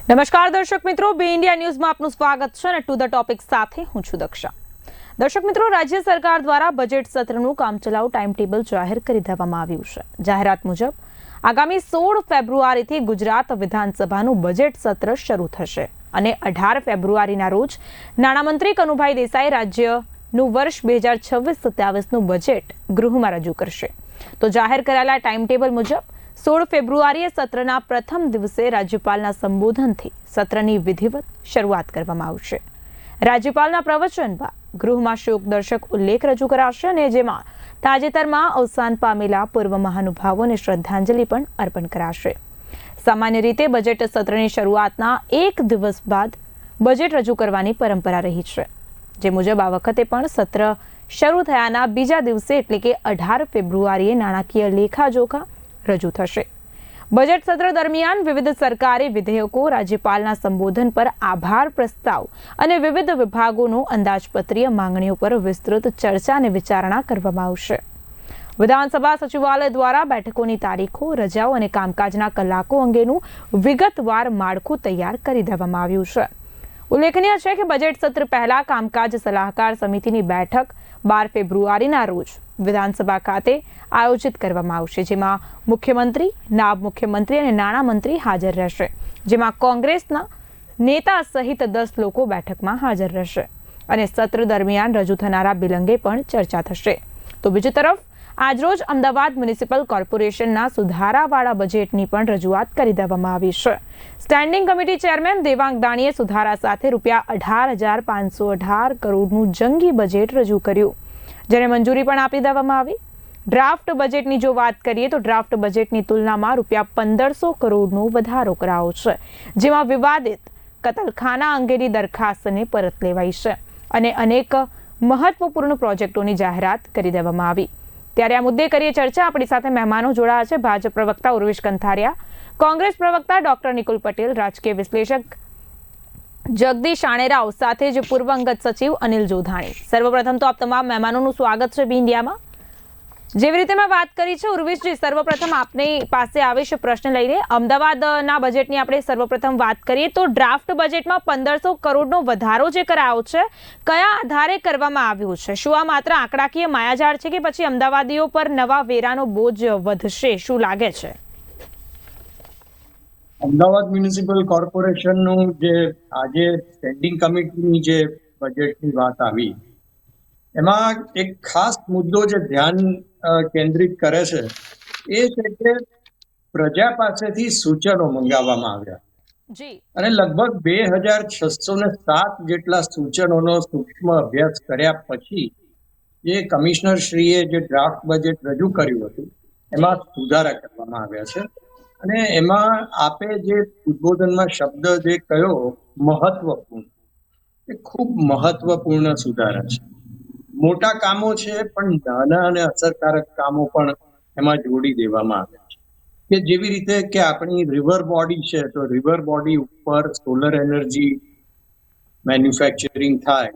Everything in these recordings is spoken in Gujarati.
નમસ્કાર દર્શક મિત્રો, બી ઇન્ડિયા ન્યૂઝમાં આપનું સ્વાગત છે અને ટુ ધ ટોપિક સાથે હું છું દક્ષા। દર્શક મિત્રો, રાજ્ય સરકાર દ્વારા બજેટ સત્રનું કામચલાઉ ટાઈમ ટેબલ જાહેર કરી દેવામાં આવ્યું છે। જાહેરાત મુજબ આગામી 16 ફેબ્રુઆરીથી ગુજરાત વિધાનસભાનું બજેટ સત્ર શરૂ થશે અને 18 ફેબ્રુઆરીના રોજ નાણામંત્રી કનુભાઈ દેસાઈ રાજ્યનું વર્ષ 2026-27નું બજેટ ગૃહમાં રજૂ કરશે। તો જાહેર કરાયેલા ટાઈમ ટેબલ મુજબ 16 ફેબ્રુઆરીએ સત્રના પ્રથમ દિવસે રાજ્યપાલના સંબોધનથી સત્રની વિધિવત શરૂઆત કરવામાં આવશે। રાજ્યપાલના પ્રવચન બાદ ગૃહમાં શોકદર્શક ઉલ્લેખ રજૂ કરાશે અને જેમાં તાજેતરમાં અવસાન પામેલા પૂર્વ મહાનુભાવોને શ્રદ્ધાંજલિ પણ અર્પણ કરાશે। સામાન્ય રીતે બજેટ સત્રની શરૂઆતના એક દિવસ બાદ બજેટ રજૂ કરવાની પરંપરા રહી છે, જે મુજબ આ વખતે પણ સત્ર શરૂ થયાના બીજા દિવસે એટલે કે 18 ફેબ્રુઆરીએ નાણાકીય લેખાજોખા રજૂ થશે। બજેટ સત્ર દરમિયાન વિવિધ સરકારી વિધેયકો, રાજ્યપાલના સંબોધન પર આભાર પ્રસ્તાવ અને વિવિધ વિભાગોનો અંદાજપત્રીય માંગણીઓ પર વિસ્તૃત ચર્ચા અને વિચારણા કરવામાં આવશે। વિધાનસભા સચિવાલય દ્વારા બેઠકોની તારીખો, રજાઓ અને કામકાજના કલાકો અંગેનું વિગતવાર માળખું તૈયાર કરી દેવામાં આવ્યું છે। ઉલ્લેખનીય છે કે બજેટ સત્ર પહેલા કામકાજ સલાહકાર સમિતિની બેઠક 12 ફેબ્રુઆરીના રોજ વિધાનસભા ખાતે આયોજિત કરવામાં આવશે, જેમાં મુખ્યમંત્રી, નાયબ મુખ્યમંત્રી અને નાણામંત્રી હાજર રહેશે, જેમાં કોંગ્રેસના નેતા સહિત 10 લોકો બેઠકમાં હાજર રહેશે અને સત્ર દરમિયાન રજૂ થનારા બિલ અંગે પણ ચર્ચા થશે। તો બીજી તરફ આજરોજ અમદાવાદ મ્યુનિસિપલ કોર્પોરેશનના સુધારાવાળા બજેટની પણ રજૂઆત કરી દેવામાં આવી છે। સ્ટેન્ડિંગ કમિટી ચેરમેન દેવાંગ દાણીએ સુધારા સાથે ₹18,518 કરોડનું જંગી બજેટ રજૂ કર્યું, જેને મંજૂરી પણ આપી દેવામાં આવી। ડ્રાફ્ટ બજેટની જો વાત કરીએ તો ડ્રાફ્ટ બજેટની તુલનામાં ₹1,500 કરોડનો વધારો કરાયો છે, જેમાં વિવાદિત કતલખાના અંગેની દરખાસ્તને પરત લેવાઈ છે અને અનેક મહત્વપૂર્ણ પ્રોજેક્ટોની જાહેરાત કરી દેવામાં આવી। ત્યારે આ મુદ્દે કરીએ ચર્ચા। આપણી સાથે મહેમાનો જોડાયા છે। ભાજપ પ્રવક્તા ઉર્વિશ કંથારિયા, કોંગ્રેસ પ્રવક્તા ડોક્ટર નિકુલ પટેલ, રાજકીય વિશ્લેષક જગદીશ આણેરાવ સાથે જ પૂર્વ અંગત સચિવ અનિલ જોધાણી। સર્વપ્રથમ તો આપ તમામ મહેમાનોનું સ્વાગત છે બી ઇન્ડિયામાં। જેવી રીતે મેં વાત કરી છે, ઉર્વિશજી, સર્વપ્રથમ આપની પાસે આવે છે પ્રશ્ન લઈને। અમદાવાદના બજેટની આપણે સર્વપ્રથમ વાત કરીએ તો ડ્રાફ્ટ બજેટમાં 1,500 કરોડનો વધારો જે કરાયો છે, કયા આધારે કરવામાં આવ્યું છે? શું આ માત્ર આંકડાકીય માયાજાળ છે કે પછી અમદાવાદીઓ પર નવા વેરાનો બોજ વધશે? શું લાગે છે? અમદાવાદ મ્યુનિસિપલ કોર્પોરેશનનું જે આજે સ્ટેન્ડિંગ કમિટીની જે બજેટની વાત આવી, એમાં એક ખાસ મુદ્દો જે ધ્યાન કેન્દ્રિત કરે છે એ છે કે પ્રજા પાસેથી સૂચનો મંગાવવામાં આવ્યા અને લગભગ 2,607 જેટલા સૂચનોનો સૂક્ષ્મ અભ્યાસ કર્યા પછી જે કમિશનર શ્રીએ જે ડ્રાફ્ટ બજેટ રજૂ કર્યું હતું એમાં સુધારા કરવામાં આવ્યા છે અને એમાં આપે જે ઉદ્બોધનમાં શબ્દ જે કયો મહત્વપૂર્ણ, એ ખૂબ મહત્વપૂર્ણ સુધારા છે। મોટા કામો છે પણ નાના અને અસરકારક કામો પણ એમાં જોડી દેવામાં આવ્યા છે કે જેવી રીતે કે આપણી રિવર બોડી છે તો રિવર બોડી ઉપર સોલર એનર્જી મેન્યુફેક્ચરિંગ થાય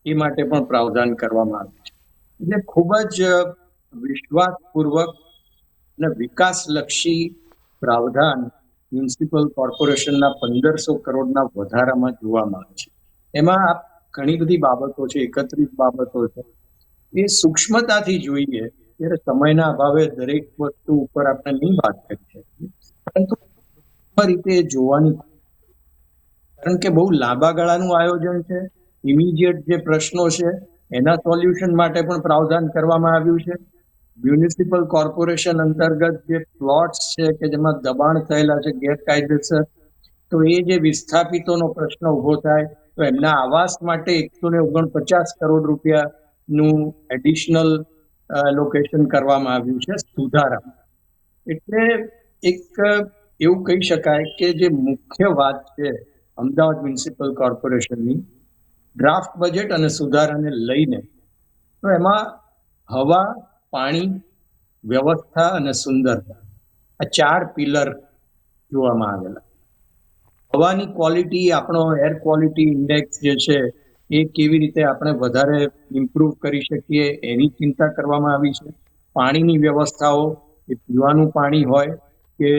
એ માટે પણ પ્રાવધાન કરવામાં આવ્યું છે। એટલે ખૂબ જ વિશ્વાસપૂર્વક અને વિકાસલક્ષી પ્રાવધાન મ્યુનિસિપલ કોર્પોરેશનના 1,500 કરોડના વધારામાં જોવામાં આવે છે। એમાં ઘણી બધી બાબતો છે, 31 બાબતો છે, એ સૂક્ષ્મતાથી જોઈએ ત્યારે સમયના અભાવે દરેક વસ્તુ ઉપર આપણે નહીં વાત કરી શકીએ, પરંતુ રીતે જોવાની, કારણ કે બહુ લાંબા ગાળાનું આયોજન છે। ઇમિડિયેટ જે પ્રશ્નો છે એના સોલ્યુશન માટે પણ પ્રાવધાન કરવામાં આવ્યું છે। મ્યુનિસિપલ કોર્પોરેશન અંતર્ગત જે પ્લોટ્સ છે કે જેમાં દબાણ થયેલા છે ગેરકાયદેસર, તો એ જે વિસ્થાપિતોનો પ્રશ્ન ઉભો થાય તો એમના આવાસ માટે 149 કરોડ રૂપિયાનું એડિશનલ લોકેશન કરવામાં આવ્યું છે સુધારા। એટલે એક એવું કહી શકાય કે જે મુખ્ય વાત છે અમદાવાદ મ્યુનિસિપલ કોર્પોરેશનની ડ્રાફ્ટ બજેટ અને સુધારાને લઈને, તો એમાં હવા, પાણી, વ્યવસ્થા અને સુંદરતા, આ 4 પિલર જોવામાં આવેલા। હવાની ક્વોલિટી, આપણો એર ક્વોલિટી ઇન્ડેક્સ જે છે એ કેવી રીતે આપણે વધારે ઇમ્પ્રૂવ કરી શકીએ એની ચિંતા કરવામાં આવી છે। પાણીની વ્યવસ્થાઓ, એ પીવાનું પાણી હોય કે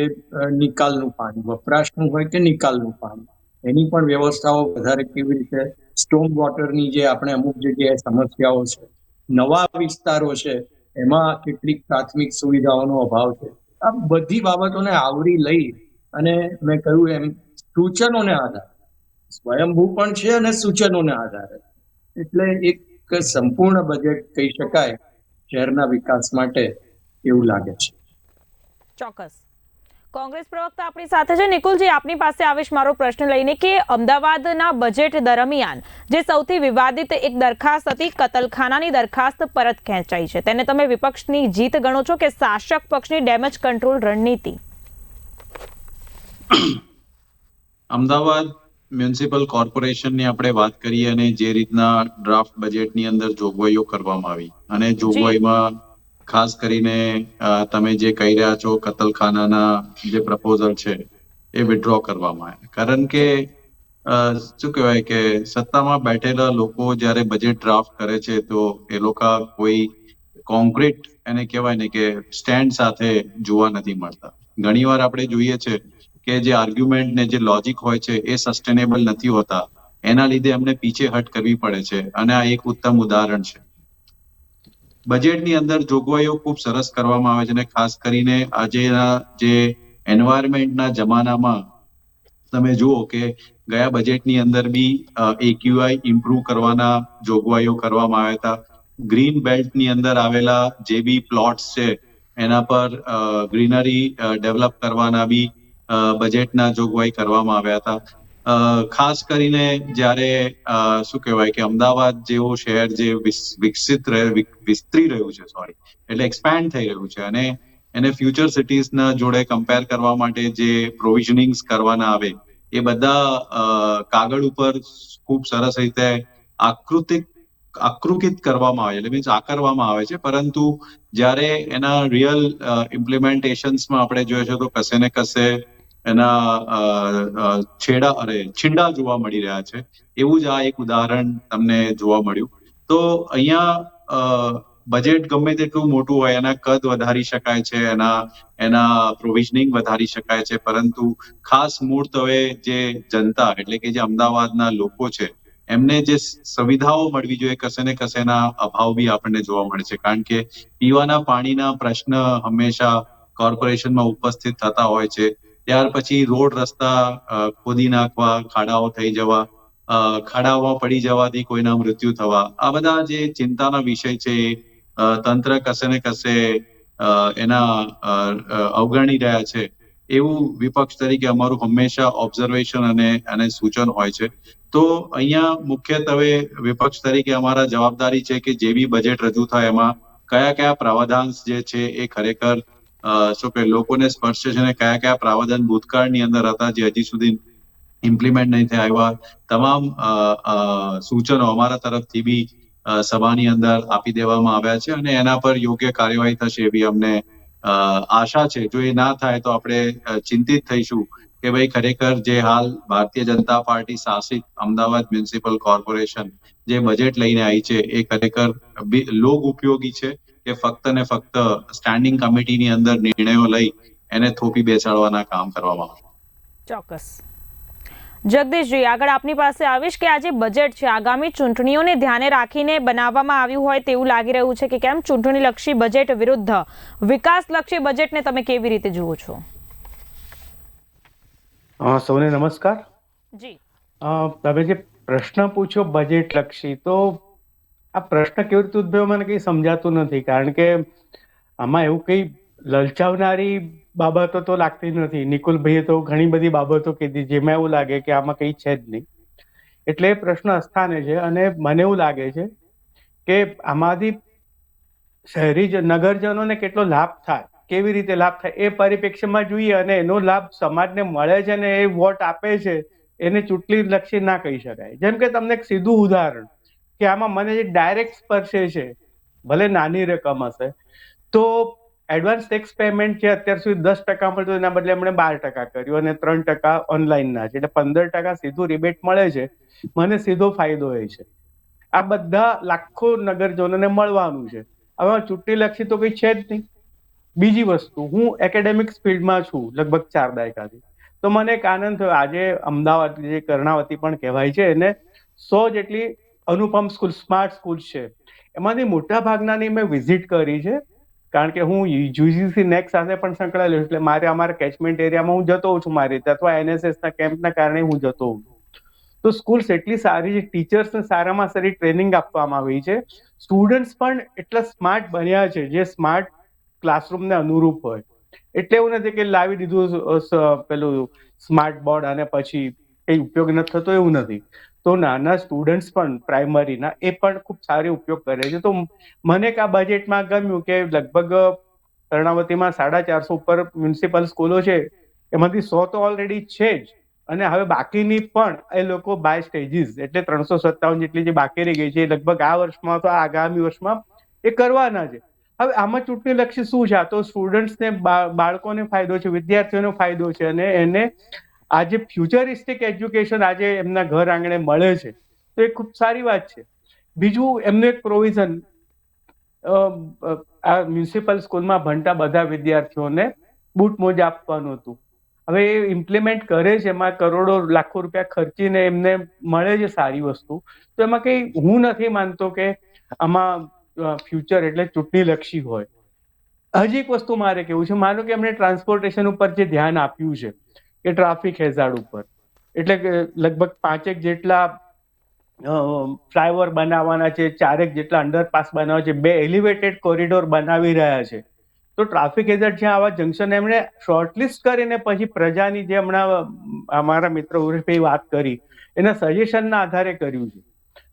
નિકાલનું પાણી, વપરાશનું હોય કે નિકાલનું પાણી, એની પણ વ્યવસ્થાઓ વધારે કેવી રીતે, સ્ટોમ વોટરની જે આપણે અમુક જગ્યાએ સમસ્યાઓ છે, નવા વિસ્તારો છે એમાં કેટલીક પ્રાથમિક સુવિધાઓનો અભાવ છે, આ બધી બાબતોને આવરી લઈ અને મેં કહ્યું એમ સૂચનોને આધારે, સ્વયંભૂ પણ છે અને સૂચનોને આધારે, એટલે એક સંપૂર્ણ બજેટ કહી શકાય શહેરના વિકાસ માટે, એવું લાગે છે. ચોક્કસ. કોંગ્રેસ પ્રવક્તા આપણી સાથે છે. નિકુલજી, આપની પાસે આવીશ મારો પ્રશ્ન લઈને કે અમદાવાદના બજેટ દરમિયાન જે સૌથી વિવાદિત એક દરખાસ્ત હતી, કતલખાનાની દરખાસ્ત પરત ખેંચાઈ છે, તેને તમે વિપક્ષની જીત ગણો છો કે શાસક પક્ષની ડેમેજ કંટ્રોલ રણનીતિ? અમદાવાદ મ્યુનિસિપલ કોર્પોરેશનની આપણે વાત કરીએ અને જે રીતના ડ્રાફ્ટ બજેટની અંદર જોગવાઈઓ કરવામાં આવી અને જોગવાઈમાં ખાસ કરીને તમે જે કહી રહ્યા છો કતલખાનાના જે પ્રપોઝલ છે એ વિડ્રો કરવામાં આવે, કારણ કે શું કહેવાય કે સત્તામાં બેઠેલા લોકો જ્યારે બજેટ ડ્રાફ્ટ કરે છે તો એ લોકો કોઈ કોન્ક્રીટ એને કહેવાય ને કે સ્ટેન્ડ સાથે જોવા નથી મળતા. ઘણીવાર આપણે જોઈએ છે કે જે આર્ગ્યુમેન્ટ ને જે લોજિક હોય છે એ સસ્ટેનેબલ નથી હોતા, એના લીધે અમને પીછેહટ કરવી પડે છે અને આ એક ઉત્તમ ઉદાહરણ છે. બજેટની અંદર જોગવાઈઓ ખૂબ સરસ કરવામાં આવે છે અને ખાસ કરીને આજેના જે એન્વાયરમેન્ટના જમાનામાં તમે જુઓ કે ગયા બજેટની અંદર બી એક્યુઆઈ ઇમ્પ્રુવ કરવાના જોગવાઈઓ કરવામાં આવ્યા હતા. ગ્રીન બેલ્ટની અંદર આવેલા જે બી પ્લોટ્સ છે એના પર ગ્રીનરી ડેવલપ કરવાના બી બજેટના જોગવાઈ કરવામાં આવ્યા હતા. ખાસ કરીને જ્યારે શું કહેવાય કે અમદાવાદ જેવો શહેર જે વિસ્તરી રહ્યું છે, એટલે એક્સપેન્ડ થઈ રહ્યું છે અને એને ફ્યુચર સિટીઝના જોડે કમ્પેર કરવા માટે જે પ્રોવિઝનિંગ્સ કરવાના આવે એ બધા કાગળ ઉપર ખૂબ સરસ રીતે આકૃતિત કરવામાં આવે છે, એટલે મીન્સ આકરવામાં આવે છે, પરંતુ જ્યારે એના રિયલ ઇમ્પ્લિમેન્ટેશન્સમાં આપણે જોઈએ છે તો કશે ને કશે એના છીંડા જોવા મળી રહ્યા છે. એવું જ આ એક ઉદાહરણ તમને જોવા મળ્યું. તો અહીંયા બજેટ ગમે તેટલું મોટું હોય એના કદ વધારી શકાય છે, એના પ્રોવિઝનિંગ વધારી શકાય છે, પરંતુ ખાસ મૂળ હવે જે જનતા એટલે કે જે અમદાવાદના લોકો છે એમને જે સુવિધાઓ મળવી જોઈએ કશે ને કશેના અભાવ બી આપણને જોવા મળે છે, કારણ કે પીવાના પાણીના પ્રશ્ન હંમેશા કોર્પોરેશનમાં ઉપસ્થિત થતા હોય છે. ત્યાર પછી રોડ રસ્તા ખોદી નાખવા, ખાડાઓ થઈ જવા, ખાડાઓમાં પડી જવાથી કોઈના મૃત્યુ થવા, આ બધા જે ચિંતાના વિષય છે તંત્ર કશે ને કશે એના અવગણી રહ્યા છે, એવું વિપક્ષ તરીકે અમારું હંમેશા ઓબ્ઝર્વેશન અને સૂચન હોય છે. તો અહીંયા મુખ્યત્વે વિપક્ષ તરીકે અમારા જવાબદારી છે કે જે બી બજેટ રજૂ થાય એમાં કયા પ્રાવધાન જે છે એ ખરેખર શું કે લોકોને સ્પર્શે છે અને કયા પ્રાવધાન ભૂતકાળની અંદર હતા જે હજી સુધી ઇમ્પ્લિમેન્ટ નહીં થયા, એવા તમામ સૂચનો અમારા તરફથી બી સભાની અંદર આપી દેવામાં આવ્યા છે અને એના પર યોગ્ય કાર્યવાહી થશે એવી અમને આશા છે. જો એ ના થાય તો આપણે ચિંતિત થઈશું કે ભાઈ ખરેખર જે હાલ ભારતીય જનતા પાર્ટી શાસિત અમદાવાદ મ્યુનિસિપલ કોર્પોરેશન જે બજેટ લઈને આવી છે એ ખરેખર લોક ઉપયોગી છે કે ફક્ત ને ફક્ત સ્ટેન્ડિંગ કમિટીની અંદર નિર્ણયો લઈ એને થોપી બેસાડવાના કામ કરવામાં આવે. ચોક્કસ. જગદીશજી, આગળ આપની પાસે આવીશ કે આ જે બજેટ છે આગામી ચૂંટણીઓને ધ્યાને રાખીને બનાવવામાં આવ્યું હોય તેવું લાગી રહ્યું છે કે કેમ? ચૂંટણીલક્ષી બજેટ વિરુદ્ધ વિકાસલક્ષી બજેટને તમે કેવી રીતે જુઓ છો? સૌને નમસ્કાર. જી, તમે જે પ્રશ્ન પૂછ્યો બજેટ લક્ષી, તો આ પ્રશ્ન કેવી રીતે ઉદ્ભવ્યો મને કંઈ સમજાતું નથી, કારણ કે આમાં એવું કંઈ લલચાવનારી બાબતો તો લાગતી નથી. નિકુલભાઈએ તો ઘણી બધી બાબતો કીધી જેમાં એવું લાગે કે આમાં કંઈ છે જ નહીં, એટલે એ પ્રશ્ન અસ્થાને છે. અને મને એવું લાગે છે કે આમાંથી શહેરી નગરજનોને કેટલો લાભ થાય, કેવી રીતે લાભ થાય એ પરિપ્રેક્ષ્યમાં જોઈએ અને એનો લાભ સમાજને મળે છે ને એ વોટ આપે છે એને ચૂંટણી લક્ષી ના કહી શકાય. જેમ કે તમને એક સીધું ઉદાહરણ કે આમાં મને જે ડાયરેક્ટ સ્પર્શે છે, ભલે નાની રકમ હશે, તો એડવાન્સ ટેક્સ પેમેન્ટ છે અત્યાર સુધી 10% મળતું, એના બદલે એમણે 12% કર્યું અને 3% ઓનલાઈનના છે, એટલે 15% સીધું રિબેટ મળે છે. મને સીધો ફાયદો એ છે. આ બધા લાખો નગરજનોને મળવાનું છે. હવે ચૂંટણી લક્ષી તો કંઈ છે જ નહીં. બીજી વસ્તુ, હું એકેડેમિક્સ ફિલ્ડમાં છું લગભગ 4 દાયકાથી. તો મને એક આનંદ થયો. આજે અમદાવાદ જે કર્ણાવતી પણ કહેવાય છે, એને 100 જેટલી અનુપમ સ્કૂલ, સ્માર્ટ સ્કૂલ છે. એમાંથી મોટા ભાગનાની મેં વિઝિટ કરી છે, કારણ કે હું યુજીસી નેક સાથે પણ સંકળાયેલો છું. એટલે અમારા કેચમેન્ટ એરિયામાં હું જતો હોઉં છું મારી રીતે, અથવા એનએસએસના કેમ્પના કારણે હું જતો હોઉં છું. તો સ્કૂલ્સ એટલી સારી છે, ટીચર્સને સારામાં સારી ટ્રેનિંગ આપવામાં આવી છે, સ્ટુડન્ટ્સ પણ એટલા સ્માર્ટ બન્યા છે જે સ્માર્ટ ક્લાસરૂમને અનુરૂપ હોય. એટલે એવું નથી કે લાવી દીધું પેલું સ્માર્ટ બોર્ડ અને પછી કઈ ઉપયોગ નથી થતો, એવું નથી. તો નાના સ્ટુડન્ટ્સ પણ પ્રાઇમરીના એ પણ ખૂબ સારી ઉપયોગ કરે છે. તો મને આ બજેટમાં ગમ્યું કે લગભગ કર્ણાવતીમાં 450 ઉપર મ્યુનિસિપલ સ્કૂલો છે, એમાંથી 100 તો ઓલરેડી છે જ, અને હવે બાકીની પણ એ લોકો બાય સ્ટેજીસ, એટલે 357 જેટલી જે બાકી રહી ગઈ છે, લગભગ આ વર્ષમાં તો આગામી વર્ષમાં એ કરવાના છે. હવે આમાં ચૂંટણીલક્ષી શું છે? આ તો સ્ટુડન્ટ્સને, બાળકોને ફાયદો છે, વિદ્યાર્થીઓને ફાયદો છે, અને એને આજે ફ્યુચરિસ્ટિક એજ્યુકેશન આજે એમના ઘર આંગણે મળે છે, તો એ ખૂબ સારી વાત છે. બીજું, એમનું એક પ્રોવિઝન, આ મ્યુનિસિપલ સ્કૂલમાં ભણતા બધા વિદ્યાર્થીઓને બૂટ મોજા આપવાનું હતું. હવે એ ઇમ્પ્લિમેન્ટ કરે છે, એમાં કરોડો લાખો રૂપિયા ખર્ચીને એમને મળે છે સારી વસ્તુ. તો એમાં કઈ હું નથી માનતો કે આમાં ફ્યુચર એટલે ચૂંટણીલક્ષી હોય. હજી એક વસ્તુ મારે કેવું છે, માનો કે એમણે ટ્રાન્સપોર્ટેશન ઉપર જે ધ્યાન આપ્યું છે કે ટ્રાફિક હેઝાર્ડ ઉપર, એટલે કે લગભગ 5 જેટલા ફ્લાયઓવર બનાવવાના છે, 4 જેટલા અંડરપાસ બનાવવા છે, 2 એલિવેટેડ કોરિડોર બનાવી રહ્યા છે. તો ટ્રાફિક હેઝાર્ડ જ્યાં આવા જંકશન એમણે શોર્ટલિસ્ટ કરીને પછી પ્રજાની, જે હમણાં અમારા મિત્ર ઉરેશભાઈ વાત કરી, એના સજેશનના આધારે કર્યું છે.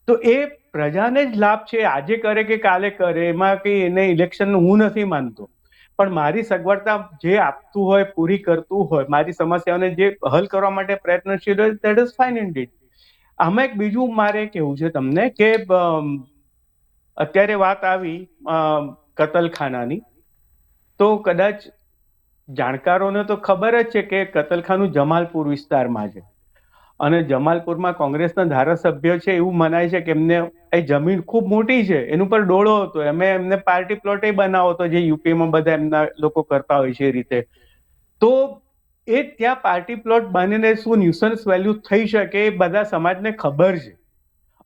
તો એ પ્રજાને જ લાભ છે, આજે કરે કે કાલે કરે, એમાં કઈ એને ઇલેક્શનનું હું નથી માનતો. પણ મારી સગવડતા જે આપતું હોય, પૂરી કરતું હોય, મારી સમસ્યાઓને જે હલ કરવા માટે પ્રયત્નશીલ હોય, ધેટ ઇઝ ફાઇન ઇન્ડીડ. આમાં એક બીજું મારે કેવું છે તમને કે અત્યારે વાત આવી કતલખાનાની, તો કદાચ જાણકારોને તો ખબર જ છે કે કતલખાનું જમાલપુર વિસ્તારમાં છે, અને જમાલપુરમાં કોંગ્રેસના ધારાસભ્ય છે, એવું મનાય છે કે એમને એ જમીન ખૂબ મોટી છે, એનું પર ડોળો હતો, એમને પાર્ટી પ્લોટ બનાવો હતો, જે યુપીમાં બધા એમના લોકો કરતા હોય છે એ રીતે. તો એ ત્યાં પાર્ટી પ્લોટ બનીને શું ન્યુસન્સ વેલ્યુ થઈ શકે, એ બધા સમાજને ખબર છે,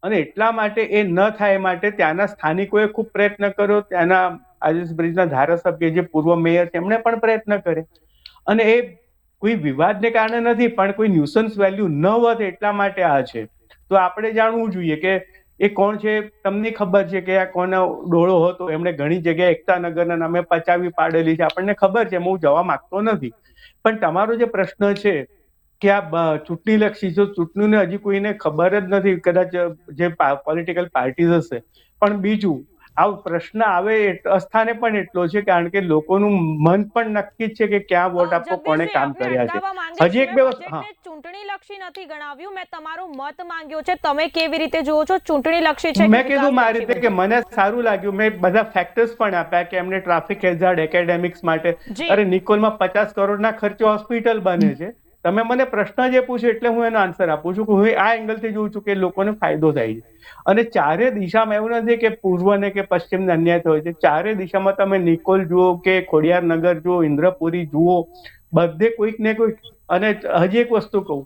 અને એટલા માટે એ ન થાય માટે ત્યાંના સ્થાનિકોએ ખૂબ પ્રયત્ન કર્યો. ત્યાંના આજેશ બ્રિજના ધારાસભ્ય જે પૂર્વ મેયર છે, એમણે પણ પ્રયત્ન કરે, અને એ કોઈ વિવાદને કારણે નથી, પણ કોઈ ન્યુસન્સ વેલ્યુ ન વધે એટલા માટે આ છે. તો આપણે જાણવું જોઈએ કે એ કોણ છે. તમને ખબર છે કે આ કોનો ડોળો હતો? એમણે ઘણી જગ્યાએ એકતાનગરના નામે પચાવી પાડેલી છે, આપણને ખબર છે, હું જવા માંગતો નથી. પણ તમારો જે પ્રશ્ન છે કે આ ચૂંટણીલક્ષી, જો ચૂંટણીને હજી કોઈને ખબર જ નથી, કદાચ જે પોલિટિકલ પાર્ટીઝ હશે. પણ બીજું, આ પ્રશ્ન આવે અસ્થાને પણ એટલો છે, કારણ કે લોકોનું મન પણ નક્કી છે કે ક્યાં વોટ આપવો, કોણે કામ કર્યા છે. હજી એક બે વસ્તુ, ચૂંટણીલક્ષી નથી ગણાવ્યું, મેં તમારો મત માંગ્યો છે, તમે કેવી રીતે જુઓ છો ચૂંટણીલક્ષી છે? મેં કીધું મારી રીતે કે મને સારું લાગ્યું, મેં બધા ફેક્ટર્સ પણ આપ્યા કે એમને ટ્રાફિક હેઝાર્ડ, એકેડેમિક્સ માટે, અરે નિકોલમાં 50 કરોડના ખર્ચે હોસ્પિટલ બને છે. તમે મને પ્રશ્ન જે પૂછ્યો એટલે હું એનો આન્સર આપું છું કે હું આ એંગલથી જોઉં છું કે લોકોને ફાયદો થાય છે. અને ચારે દિશામાં એવું નથી કે પૂર્વને કે પશ્ચિમને અન્યાય થયો છે. ચારે દિશામાં તમે નિકોલ જુઓ કે ખોડિયારનગર જુઓ, ઇન્દ્રપુરી જુઓ, બધે કોઈક ને કોઈક. અને હજી એક વસ્તુ કહું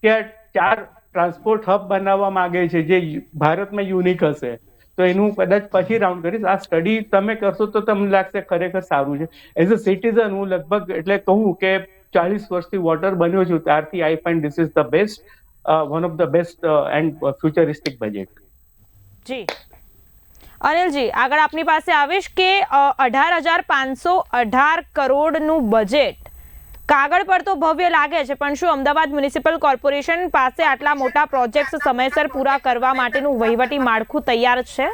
કે 4 ટ્રાન્સપોર્ટ હબ બનાવવા માંગે છે, જે ભારતમાં યુનિક હશે. તો એનું કદાચ પછી રાઉન્ડ કરીશ. આ સ્ટડી તમે કરશો તો તમને લાગશે ખરેખર સારું છે. એઝ અ સિટીઝન હું લગભગ એટલે કહું કે 40 વર્ષથી વોટર બન્યો છું, ત્યારથી I find this is the best, one of the best and futuristic budget. જી અનિલજી, આગળ આપની પાસે આવીશ કે 18,518 કરોડનું બજેટ કાગળ પર તો ભવ્ય લાગે છે, પણ શું અમદાવાદ મ્યુનિસિપલ કોર્પોરેશન પાસે આટલા મોટા પ્રોજેક્ટ્સ સમયસર પૂરા કરવા માટેનું વહીવટી માળખું તૈયાર છે?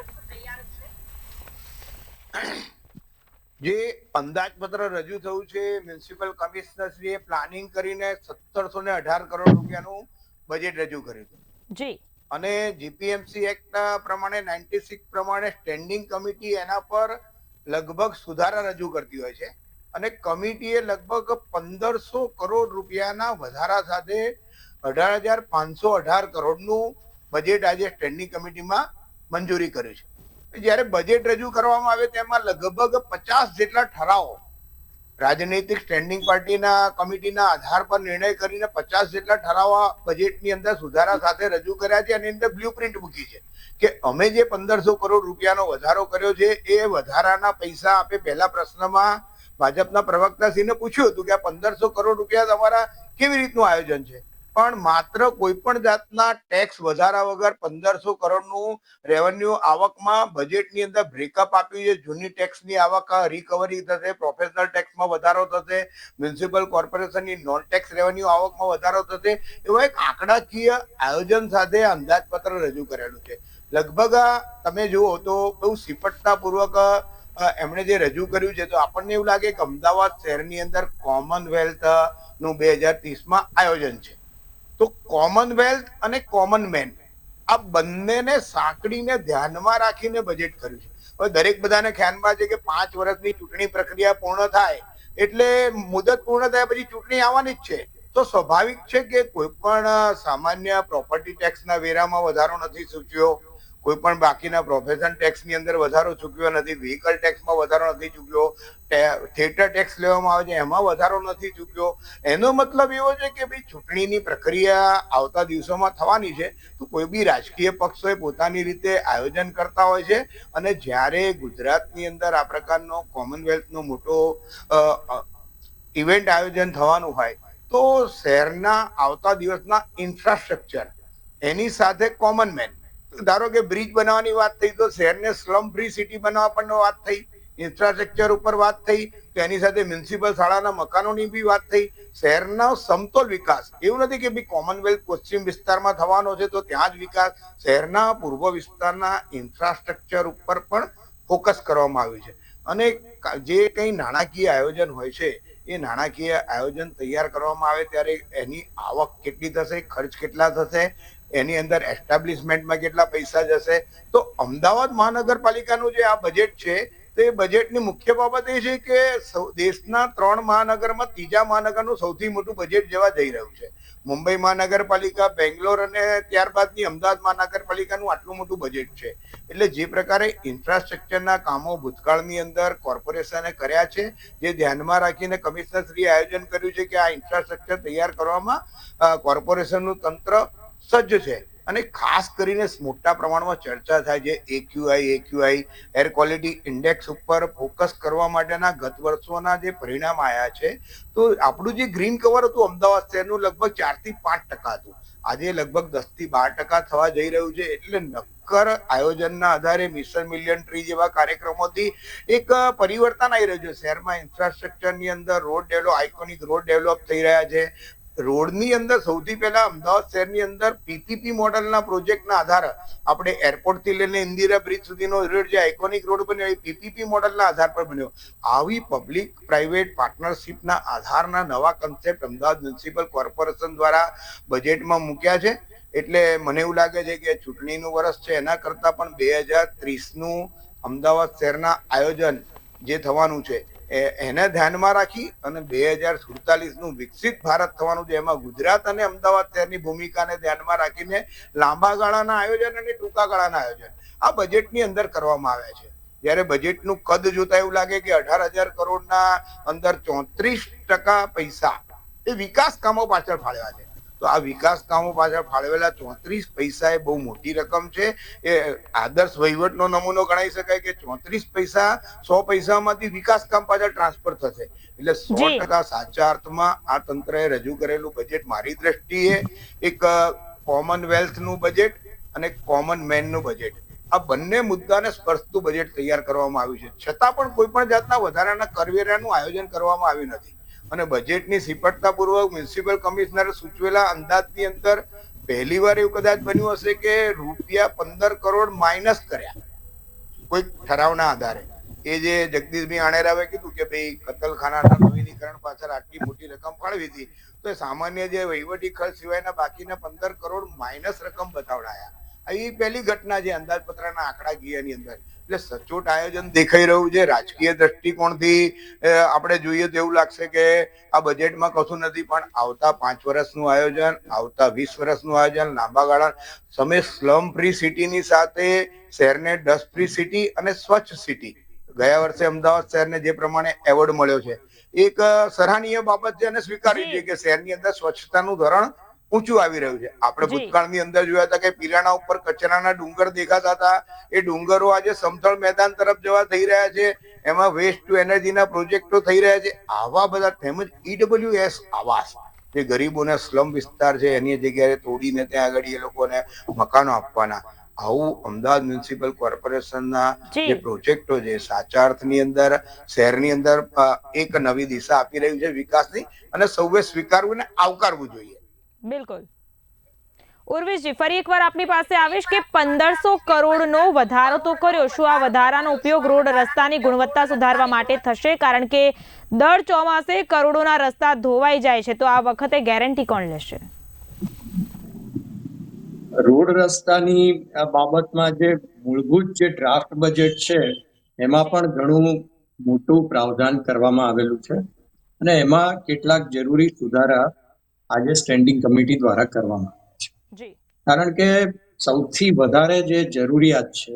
જે અંદાજપત્ર રજૂ થયું છે, મ્યુનિસિપલ કમિશનરશ્રીએ પ્લાનિંગ કરીને 1718 કરોડ રૂપિયાનું બજેટ રજૂ કર્યું હતું. જી. અને જીપીએમસી એક્ટના પ્રમાણે 96 પ્રમાણે સ્ટેન્ડિંગ કમિટી એના પર લગભગ સુધારા રજૂ કરતી હોય છે, અને કમિટીએ લગભગ 1500 કરોડ રૂપિયાના વધારા સાથે 18,518 કરોડનું બજેટ આજે સ્ટેન્ડિંગ કમિટીમાં મંજૂરી કર્યું છે. જ્યારે બજેટ રજૂ કરવામાં આવે તેમાં લગભગ 50 જેટલા ઠરાવો રાજનૈતિક સ્ટેન્ડિંગ પાર્ટીના કમિટીના આધાર પર નિર્ણય કરીને 50 જેટલા ઠરાવો બજેટની અંદર સુધારા સાથે રજૂ કર્યા છે અને અંદર બ્લુપ્રિન્ટ મૂકી છે કે અમે જે 1500 કરોડ રૂપિયાનો વધારો કર્યો છે એ વધારાના પૈસા આપે. પહેલા પ્રશ્નમાં ભાજપના પ્રવક્તાશ્રીને પૂછ્યું હતું કે આ 1500 કરોડ રૂપિયા તમારા કેવી રીતનું આયોજન છે, પણ માત્ર કોઈ પણ જાતના ટેક્સ વધારા વગર 1500 કરોડનું રેવન્યુ આવકમાં બજેટની અંદર બ્રેકઅપ આપ્યું છે. જૂની ટેક્સની આવક રિકવરી થશે, પ્રોફેશનલ ટેક્સમાં વધારો થશે, મ્યુનિસિપલ કોર્પોરેશનની નોન ટેક્સ રેવન્યુ આવકમાં વધારો થશે, એવા એક આંકડાકીય આયોજન સાથે અંદાજપત્ર રજૂ કરેલું છે. લગભગ તમે જુઓ તો બહુ સિપટતાપૂર્વક એમણે જે રજૂ કર્યું છે, તો આપણને એવું લાગે કે અમદાવાદ શહેરની અંદર કોમનવેલ્થ નું 2030માં આયોજન છે. તો કોમનવેલ્થ અને કોમન મેન આ બંનેને સાંકળીને ધ્યાનમાં રાખીને બજેટ કર્યું છે. હવે દરેક બધાને ખ્યાલમાં છે કે 5 વર્ષની ચૂંટણી પ્રક્રિયા પૂર્ણ થાય એટલે મુદત પૂર્ણ થયા પછી ચૂંટણી આવવાની જ છે. તો સ્વાભાવિક છે કે કોઈ પણ સામાન્ય પ્રોપર્ટી ટેક્સના વેરામાં વધારો નથી સૂચ્યો, કોઈ પણ બાકીના પ્રોફેશન ટેક્સની અંદર વધારો ચૂક્યો નથી, વ્હીકલ ટેક્સમાં વધારો નથી ચૂક્યો, થિયેટર ટેક્સ લેવામાં આવે છે એમાં વધારો નથી ચૂક્યો. એનો મતલબ એવો છે કે ભાઈ ચૂંટણીની પ્રક્રિયા આવતા દિવસોમાં થવાની છે, તો કોઈ બી રાજકીય પક્ષોએ પોતાની રીતે આયોજન કરતા હોય છે. અને જ્યારે ગુજરાતની અંદર આ પ્રકારનો કોમનવેલ્થનો મોટો ઇવેન્ટ આયોજન થવાનું હોય તો શહેરના આવતા દિવસના ઇન્ફ્રાસ્ટ્રક્ચર એની સાથે કોમન મેન, ધારો કે બ્રિજ બનાવવાની વાત થઈ તો શહેરને સ્લમ ફ્રી સિટી બનાવવા પણ વાત થઈ, ઇન્ફ્રાસ્ટ્રક્ચર ઉપર વાત થઈ, તો એની સાથે મ્યુનિસિપલ શાળાના મકાનોની બી વાત થઈ. શહેરનો સમતોલ વિકાસ, એવું નથી કે ભાઈ કોમનવેલ્થ પશ્ચિમ વિસ્તારમાં થવાનો છે તો ત્યાં જ વિકાસ, શહેરના પૂર્વ વિસ્તારના ઇન્ફ્રાસ્ટ્રક્ચર ઉપર પણ ફોકસ કરવામાં આવ્યું છે. અને જે કંઈ નાણાકીય આયોજન હોય છે એ નાણાકીય આયોજન તૈયાર કરવામાં આવે ત્યારે એની આવક કેટલી થશે, ખર્ચ કેટલા થશે, એની અંદર એસ્ટાબ્લિશમેન્ટમાં કેટલા પૈસા જશે. તો અમદાવાદ મહાનગરપાલિકાનું જે આ બજેટ છે તો એ બજેટની મુખ્ય બાબત એ છે કે દેશના 3 મહાનગરમાં ત્રીજા મહાનગરનું સૌથી મોટું બજેટ જવા જઈ રહ્યું છે. મુંબઈ મહાનગરપાલિકા, બેંગ્લોર અને ત્યારબાદની અમદાવાદ મહાનગરપાલિકાનું આટલું મોટું બજેટ છે. એટલે જે પ્રકારે ઇન્ફ્રાસ્ટ્રક્ચરના કામો ભૂતકાળની અંદર કોર્પોરેશને કર્યા છે, જે ધ્યાનમાં રાખીને કમિશનરશ્રીએ આયોજન કર્યું છે કે આ ઇન્ફ્રાસ્ટ્રક્ચર તૈયાર કરવામાં કોર્પોરેશનનું તંત્ર સજ્જ છે. અને ખાસ કરીને મોટા પ્રમાણમાં ચર્ચા થાય છે એક્યુઆઈ એર ક્વોલિટી ઇન્ડેક્સ ઉપર ફોકસ કરવા માટેના ગત વર્ષોના જે પરિણામ આવ્યા છે, તો આપણું જે ગ્રીન કવર હતું અમદાવાદ શહેરનું લગભગ 4 થી 5% હતું, આજે લગભગ 10 થી 12% થવા જઈ રહ્યું છે. એટલે નક્કર આયોજનના આધારે મિશન મિલિયન ટ્રી જેવા કાર્યક્રમોથી એક પરિવર્તન આવી રહ્યું છે. શહેરમાં ઇન્ફ્રાસ્ટ્રક્ચરની અંદર road develop, iconic road develop થઈ રહ્યા છે. રોડની અંદર સૌથી પહેલા અમદાવાદ શહેરની અંદર પીપીપી મોડલના પ્રોજેક્ટના આધારે આપણે એરપોર્ટ થી લઈને ઇન્દિરા બ્રિજ સુધીનો રોડ જે આઇકોનિક રોડ બન્યો એ પીપીપી મોડલના આધાર પર બન્યો. આવી પબ્લિક પ્રાઇવેટ પાર્ટનરશિપના આધારના નવા કન્સેપ્ટ અમદાવાદ મ્યુનિસિપલ કોર્પોરેશન દ્વારા બજેટમાં મૂક્યા છે. એટલે મને એવું લાગે છે કે ચૂંટણીનું વર્ષ છે એના કરતા પણ 2030નું અમદાવાદ શહેરના આયોજન જે થવાનું છે એને ધ્યાનમાં રાખી અને 2047નું વિકસિત ભારત થવાનું છે, એમાં ગુજરાત અને અમદાવાદ શહેરની ભૂમિકાને ધ્યાનમાં રાખીને લાંબા ગાળાના આયોજન અને ટૂંકા ગાળાના આયોજન આ બજેટની અંદર કરવામાં આવ્યા છે. જ્યારે બજેટનું કદ જોતા એવું લાગે કે 18,000 કરોડના અંદર 34% પૈસા એ વિકાસ કામો પાછળ ફાળવ્યા છે. તો આ વિકાસ કામો પાછળ ફાળવેલા 34 પૈસા એ બહુ મોટી રકમ છે. એ આદર્શ વહીવટનો નમૂનો ગણાઈ શકાય કે 34 પૈસા 100 પૈસામાંથી વિકાસ કામ પાછળ ટ્રાન્સફર થશે. એટલે 100% સાચા અર્થમાં આ તંત્રએ રજૂ કરેલું બજેટ મારી દ્રષ્ટિએ એક કોમનવેલ્થ નું બજેટ અને કોમન મેન નું બજેટ, આ બંને મુદ્દાને સ્પર્શતું બજેટ તૈયાર કરવામાં આવ્યું છે. છતાં પણ કોઈ પણ જાતના વધારાના કરવેરાનું આયોજન કરવામાં આવ્યું નથી. અને બજેટની સિપટતાપૂર્વક મ્યુનિસિપલ કમિશનરે સૂચવેલા અંદાજની અંદર પહેલી વાર એવું કદાચ બન્યું હશે કે ₹15 કરોડ માઇનસ કર્યા કોઈ ઠરાવના આધારે. એ જે જગદીશભાઈ આણેરાવે કીધું કે ભાઈ કતલખાનાના નવીનીકરણ પાછળ આટલી મોટી રકમ ફાળવી હતી, તો સામાન્ય જે વહીવટી ખર્ચ સિવાયના બાકીના 15 કરોડ માઇનસ રકમ બતાવડાયા. એ પહેલી ઘટના છે અંદાજપત્રના આંકડાકીયની અંદર. એટલે સચોટ આયોજન દેખાઈ રહ્યું છે. રાજકીય દ્રષ્ટિકોણથી આપણે જોઈએ તો એવું લાગશે કે આ બજેટમાં કશું નથી, પણ આવતા 5 વર્ષનું આયોજન, આવતા 20 વર્ષનું આયોજન, લાંબા ગાળા તમે સ્લમ ફ્રી સિટીની સાથે શહેરને ડસ્ટ ફ્રી સિટી અને સ્વચ્છ સિટી ગયા વર્ષે અમદાવાદ શહેરને જે પ્રમાણે એવોર્ડ મળ્યો છે એક સરાહનીય બાબત છે અને સ્વીકારવી જી. જોઈએ કે શહેરની અંદર સ્વચ્છતાનું ધોરણ ઊંચું આવી રહ્યું છે. આપણે જી. ભૂતકાળની અંદર જોયા હતા કે પીરાણા ઉપર કચરાના ડુંગર દેખાતા હતા. એ ડુંગરો આજે સમતળ મેદાન તરફ જવા થઈ રહ્યા છે. એમાં વેસ્ટ ટુ એનર્જીના પ્રોજેક્ટો થઈ રહ્યા છે. આવા બધા તેમજ EWS આવાસ જે ગરીબોના સ્લમ વિસ્તાર છે એની જગ્યાએ તોડીને ત્યાં આગળ એ લોકોને મકાનો આપવાના, આવું અમદાવાદ મ્યુનિસિપલ કોર્પોરેશનના જી. જે પ્રોજેક્ટો છે સાચા અર્થની અંદર શહેરની અંદર એક નવી દિશા આપી રહ્યું છે વિકાસની, અને સૌએ સ્વીકારવું અને આવકારવું જોઈએ. બિલકુલ. ઉર્વિશજી, ફરી એકવાર આપની પાસે આવીશ કે 1500 કરોડનો વધારો તો કર્યો, શું આ વધારાનો ઉપયોગ રોડ રસ્તાની ગુણવત્તા સુધારવા માટે થશે? કારણ કે દર ચોમાસે કરોડોના રસ્તા ધોવાઈ જાય છે, તો આ વખતે ગેરંટી કોણ લેશે? રોડ રસ્તાની આ બાબતમાં જે મૂળભૂત જે ડ્રાફ્ટ બજેટ છે એમાં પણ ઘણું મોટું પ્રાવધાન કરવામાં આવેલું છે અને એમાં કેટલાક જરૂરી સુધારા આજે સ્ટેન્ડિંગ કમિટી દ્વારા કરવામાં આવ્યા છે. જી. કારણ કે સૌથી વધારે જે જરૂરિયાત છે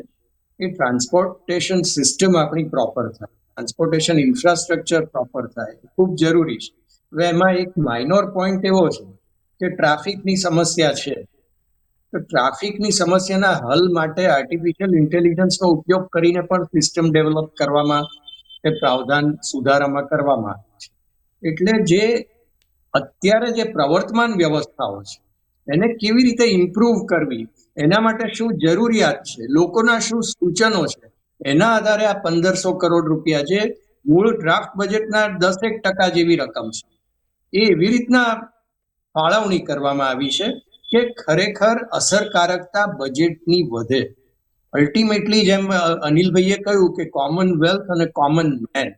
એ ટ્રાન્સપોર્ટેશન સિસ્ટમ આપણી પ્રોપર થાય, ટ્રાન્સપોર્ટેશન ઇન્ફ્રાસ્ટ્રક્ચર પ્રોપર થાય, ખૂબ જરૂરી છે. હવે એમાં એક માઇનોર પોઈન્ટ એવો છે કે ટ્રાફિકની સમસ્યા છે, તો ટ્રાફિકની સમસ્યાના હલ માટે આર્ટિફિશિયલ ઇન્ટેલિજન્સનો ઉપયોગ કરીને પણ સિસ્ટમ ડેવલપ કરવામાં એ પ્રાવધાન સુધારામાં કરવામાં આવે છે. એટલે જે અત્યારે જે પ્રવર્તમાન વ્યવસ્થાઓ છે એને કેવી રીતે ઇમ્પ્રૂવ કરવી, એના માટે શું જરૂરિયાત છે, લોકોના શું સૂચનો છે, એના આધારે આ 1500 કરોડ રૂપિયા જે મૂળ ડ્રાફ્ટ બજેટના 10% જેવી રકમ છે એ એવી રીતના ફાળવણી કરવામાં આવી છે કે ખરેખર અસરકારકતા બજેટની વધે. અલ્ટિમેટલી જેમ અનિલભાઈએ કહ્યું કે કોમનવેલ્થ અને કોમન મેન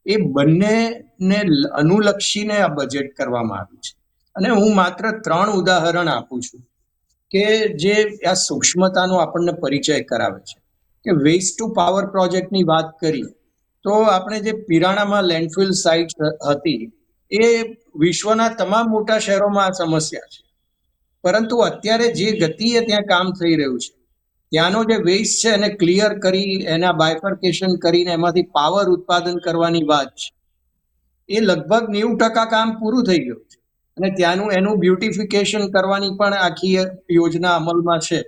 એ બંનેને અનુલક્ષીને આ બજેટ કરવામાં આવ્યું છે. અને હું માત્ર 3 ઉદાહરણ આપું છું કે જે આ સૂક્ષ્મતાનો આપણને પરિચય કરાવે છે. કે વેસ્ટ ટુ પાવર પ્રોજેક્ટની વાત કરી તો આપણે જે પિરાણામાં લેન્ડફિલ સાઇટ હતી એ વિશ્વના તમામ મોટા શહેરોમાં આ સમસ્યા છે, પરંતુ અત્યારે જે ગતિએ ત્યાં કામ થઈ રહ્યું છે ત્યાંનો જે વેસ્ટ છે એને ક્લિયર કરી એના બાયફર્કેશન કરીને એમાંથી પાવર ઉત્પાદન કરવાની વાત છે. એ લગભગ 90% કામ પૂરું થઈ ગયું છે અને ત્યાંનું એનું બ્યુટિફિકેશન કરવાની પણ આખી યોજના અમલમાં છે.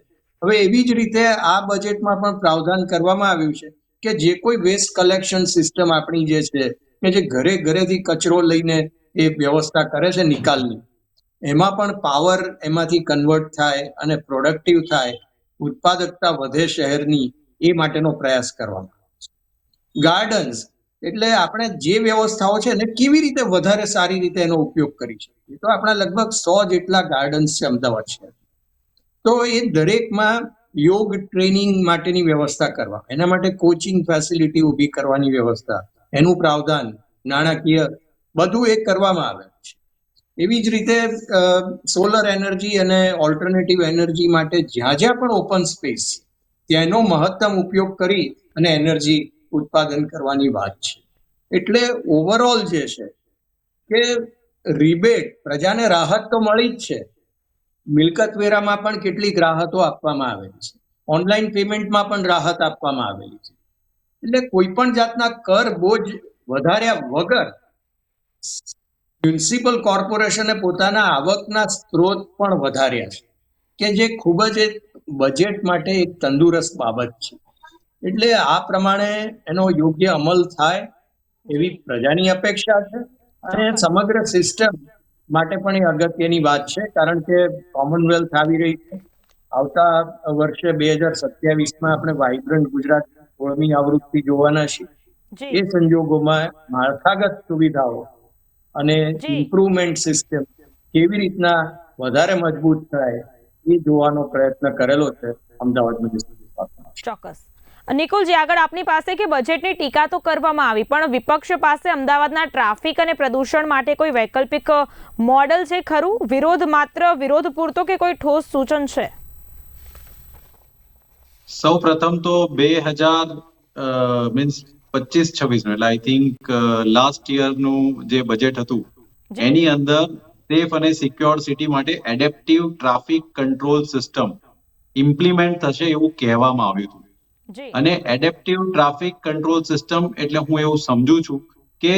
હવે એવી જ રીતે આ બજેટમાં પણ પ્રાવધાન કરવામાં આવ્યું છે કે જે કોઈ વેસ્ટ કલેક્શન સિસ્ટમ આપણી જે છે કે જે ઘરે ઘરેથી કચરો લઈને એ વ્યવસ્થા કરે છે નિકાલની, એમાં પણ પાવર એમાંથી કન્વર્ટ થાય અને પ્રોડક્ટિવ થાય, ઉત્પાદકતા વધે શહેરની, એ માટેનો પ્રયાસ કરવામાં આવે છે. ગાર્ડન્સ એટલે આપણે જે વ્યવસ્થાઓ છે એને કેવી રીતે વધારે સારી રીતે એનો ઉપયોગ કરી શકીએ, તો આપણા લગભગ 100 જેટલા ગાર્ડન્સ છે અમદાવાદ શહેર. તો એ દરેકમાં યોગ ટ્રેનિંગ માટેની વ્યવસ્થા કરવા, એના માટે કોચિંગ ફેસિલિટી ઊભી કરવાની વ્યવસ્થા, એનું પ્રાવધાન નાણાકીય બધું એ કરવામાં આવે છે. એવી જ રીતે સોલર એનર્જી અને ઓલ્ટરનેટિવ એનર્જી માટે જ્યાં જ્યાં પણ ઓપન સ્પેસ તેનો મહત્તમ ઉપયોગ કરી અને એનર્જી ઉત્પાદન કરવાની વાત છે. એટલે ઓવરઓલ જે છે કે રિબેટ, પ્રજાને રાહત તો મળી જ છે, મિલકત વેરામાં પણ કેટલીક રાહતો આપવામાં આવેલી છે, ઓનલાઈન પેમેન્ટમાં પણ રાહત આપવામાં આવેલી છે. એટલે કોઈ પણ જાતના કર બોજ વધાર્યા વગર મ્યુનિસિપલ કોર્પોરેશને પોતાના આવકના સ્ત્રોત પણ વધાર્યા છે કે જે ખૂબ જ એક બજેટ માટે એક તંદુરસ્ત બાબત છે. એટલે આ પ્રમાણે એનો યોગ્ય અમલ થાય એવી પ્રજાની અપેક્ષા છે અને સમગ્ર સિસ્ટમ માટે પણ એ અગત્યની વાત છે. કારણ કે કોમનવેલ્થ આવી રહી છે, આવતા વર્ષે 2027માં આપણે વાઇબ્રન્ટ ગુજરાત 16મી આવૃત્તિ જોવાના છીએ. એ સંજોગોમાં માળખાગત સુવિધાઓ અને ઇમ્પ્રુવમેન્ટ સિસ્ટમ કેવી રીતના વધારે મજબૂત થાય એ જોવાનો પ્રયત્ન કરેલો છે અમદાવાદ મ્યુનિસિપલ. ચોક્કસ. નિકુલજી, આગળ આપની પાસે કે બજેટની ટીકા તો કરવામાં આવી, પણ વિપક્ષ પાસે અમદાવાદના ટ્રાફિક અને પ્રદૂષણ માટે કોઈ વૈકલ્પિક મોડલ છે ખરું? વિરોધ માત્ર વિરોધ પૂરતો કે કોઈ ઠોસ સૂચન છે? સૌ પ્રથમ તો 25-26 એટલે આઈ થિંક લાસ્ટ યરનું જે બજેટ હતું એની અંદર સેફ અને સિક્યોર સિટી માટે adaptive traffic control system implement થશે એવું કહેવામાં આવ્યું હતું. જી અને એડેપ્ટિવ ટ્રાફિક કંટ્રોલ સિસ્ટમ એટલે હું એવું સમજુ છું કે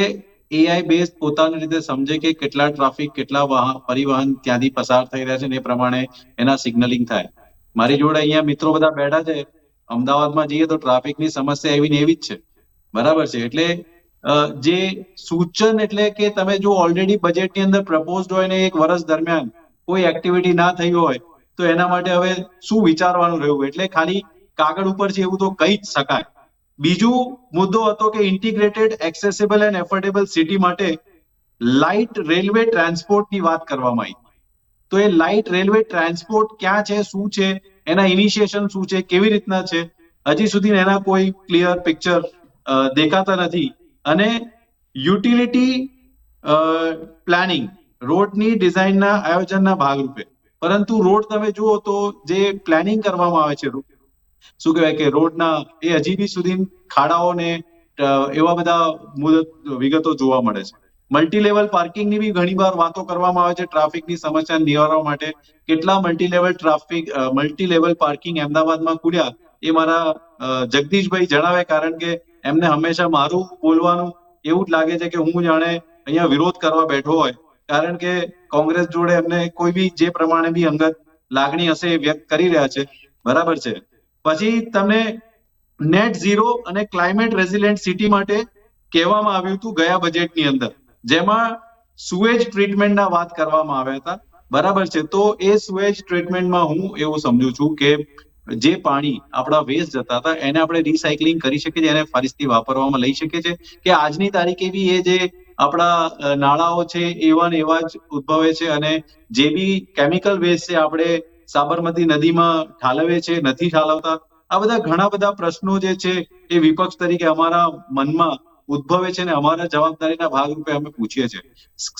એઆઈ બેઝ પોતાની રીતે સમજે કે કેટલા ટ્રાફિક, કેટલા પરિવહન ત્યાંથી પસાર થઈ રહ્યા છે ને એ પ્રમાણે એના સિગ્નલિંગ થાય. મારી જોડે અહીંયા મિત્રો બધા બેઠા છે. અમદાવાદમાં જઈએ તો ટ્રાફિકની સમસ્યા એવી ને એવી જ છે. બરાબર છે. એટલે જે સૂચન એટલે કે તમે જો ઓલરેડી બજેટની અંદર પ્રપોઝડ હોય ને એક વર્ષ દરમિયાન કોઈ એક્ટિવિટી ના થઈ હોય તો એના માટે હવે શું વિચારવાનું રહ્યું. એટલે ખાલી કાગળ ઉપર છે એવું તો કહી જ શકાય. બીજું મુદ્દો હતો કે integrated accessible and affordable city માટે લાઇટ રેલવે ટ્રાન્સપોર્ટની વાત કરવામાં આવી. તો એ લાઇટ રેલવે ટ્રાન્સપોર્ટ ક્યાં છે, શું છે, એના ઇનિશિયેશન શું છે, કેવી રીતના છે, હજી સુધી એના કોઈ ક્લિયર પિક્ચર દેખાતા નથી. અને યુટિલિટી પ્લાનિંગ રોડની ડિઝાઇનના આયોજનના ભાગરૂપે, પરંતુ રોડ તમે જુઓ તો જે પ્લાનિંગ કરવામાં આવે છે શું કહેવાય કે રોડના એ હજી બી સુધી ખાડાઓ ને એવા બધા વિગતો જોવા મળે છે. મલ્ટી લેવલ પાર્કિંગની બી ઘણી વાર વાતો કરવામાં આવે છે ટ્રાફિકની સમસ્યા નિવારવા માટે. કેટલા મલ્ટી લેવલ પાર્કિંગ અમદાવાદમાં ખુલ્યા એ મારા જગદીશભાઈ જણાવે, કારણ કે એમને હંમેશા મારું બોલવાનું એવું જ લાગે છે કે હું જાણે અહીંયા વિરોધ કરવા બેઠો હોય, કારણ કે કોંગ્રેસ જોડે એમને કોઈ બી જે પ્રમાણે બી અંગત લાગણી હશે એ વ્યક્ત કરી રહ્યા છે. બરાબર છે. પછી તમને નેટ ઝીરો અને ક્લાઇમેટ રેઝિલિયન્ટ સિટી માટે કહેવામાં આવ્યું હતું ગયા બજેટની અંદર, જેમાં સુએજ ટ્રીટમેન્ટના વાત કરવામાં આવ્યા હતા. બરાબર છે. તો એ સુએજ ટ્રીટમેન્ટમાં હું એવું સમજુ છું કે જે પાણી આપણા વેસ્ટ જતા હતા એને આપણે રિસાયકલિંગ કરી શકીએ છીએ, એને ફરીથી વાપરવામાં લઈ શકીએ છીએ. કે આજની તારીખે બી એ જે આપણા નાળાઓ છે એવા ને એવા જ ઉદ્ભવે છે, અને જે બી કેમિકલ વેસ્ટ છે આપણે સાબરમતી નદીમાં ઠાલવીએ છે, નથી ઠાલવતા. આ બધા ઘણા બધા પ્રશ્નો જે છે એ વિપક્ષ તરીકે અમારા મનમાં ઉદ્ભવે છે ને અમારા જવાબદારીના ભાગરૂપે અમે પૂછીએ છીએ.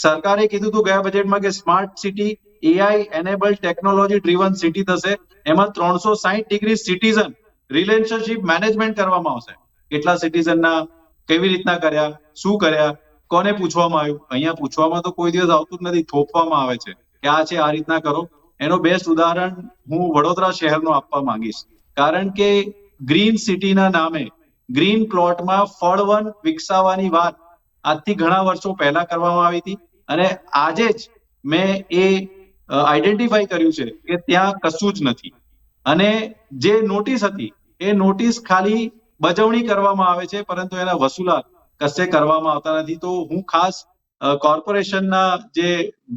સરકારે કીધું હતું ગયા બજેટમાં કે smart city AI enable technology driven city થશે. એમાં 360 ડિગ્રી સિટીઝન રિલેશનશિપ મેનેજમેન્ટ કરવામાં આવશે. કેટલા સિટીઝનના કેવી રીતના કર્યા, શું કર્યા, કોને પૂછવામાં આવ્યું. અહીંયા પૂછવામાં તો કોઈ દિવસ આવતું જ નથી, થોપવામાં આવે છે કે આ છે, આ રીતના કરો. એનો બેસ્ટ ઉદાહરણ હું વડોદરા શહેરનો આપવા માંગીશ, કારણ કે ગ્રીન સિટીના નામે ગ્રીન પ્લોટમાં ફળવન વિકસાવવાની વાત આજથી ઘણા વર્ષો પહેલા કરવામાં આવી હતી, અને આજે જ મેં એ આઈડેન્ટિફાઈ કર્યું છે કે ત્યાં કશું જ નથી. અને જે નોટિસ હતી એ નોટિસ ખાલી બજવણી કરવામાં આવે છે, પરંતુ એના વસૂલાત કશે કરવામાં આવતા નથી. તો હું ખાસ કોર્પોરેશનના જે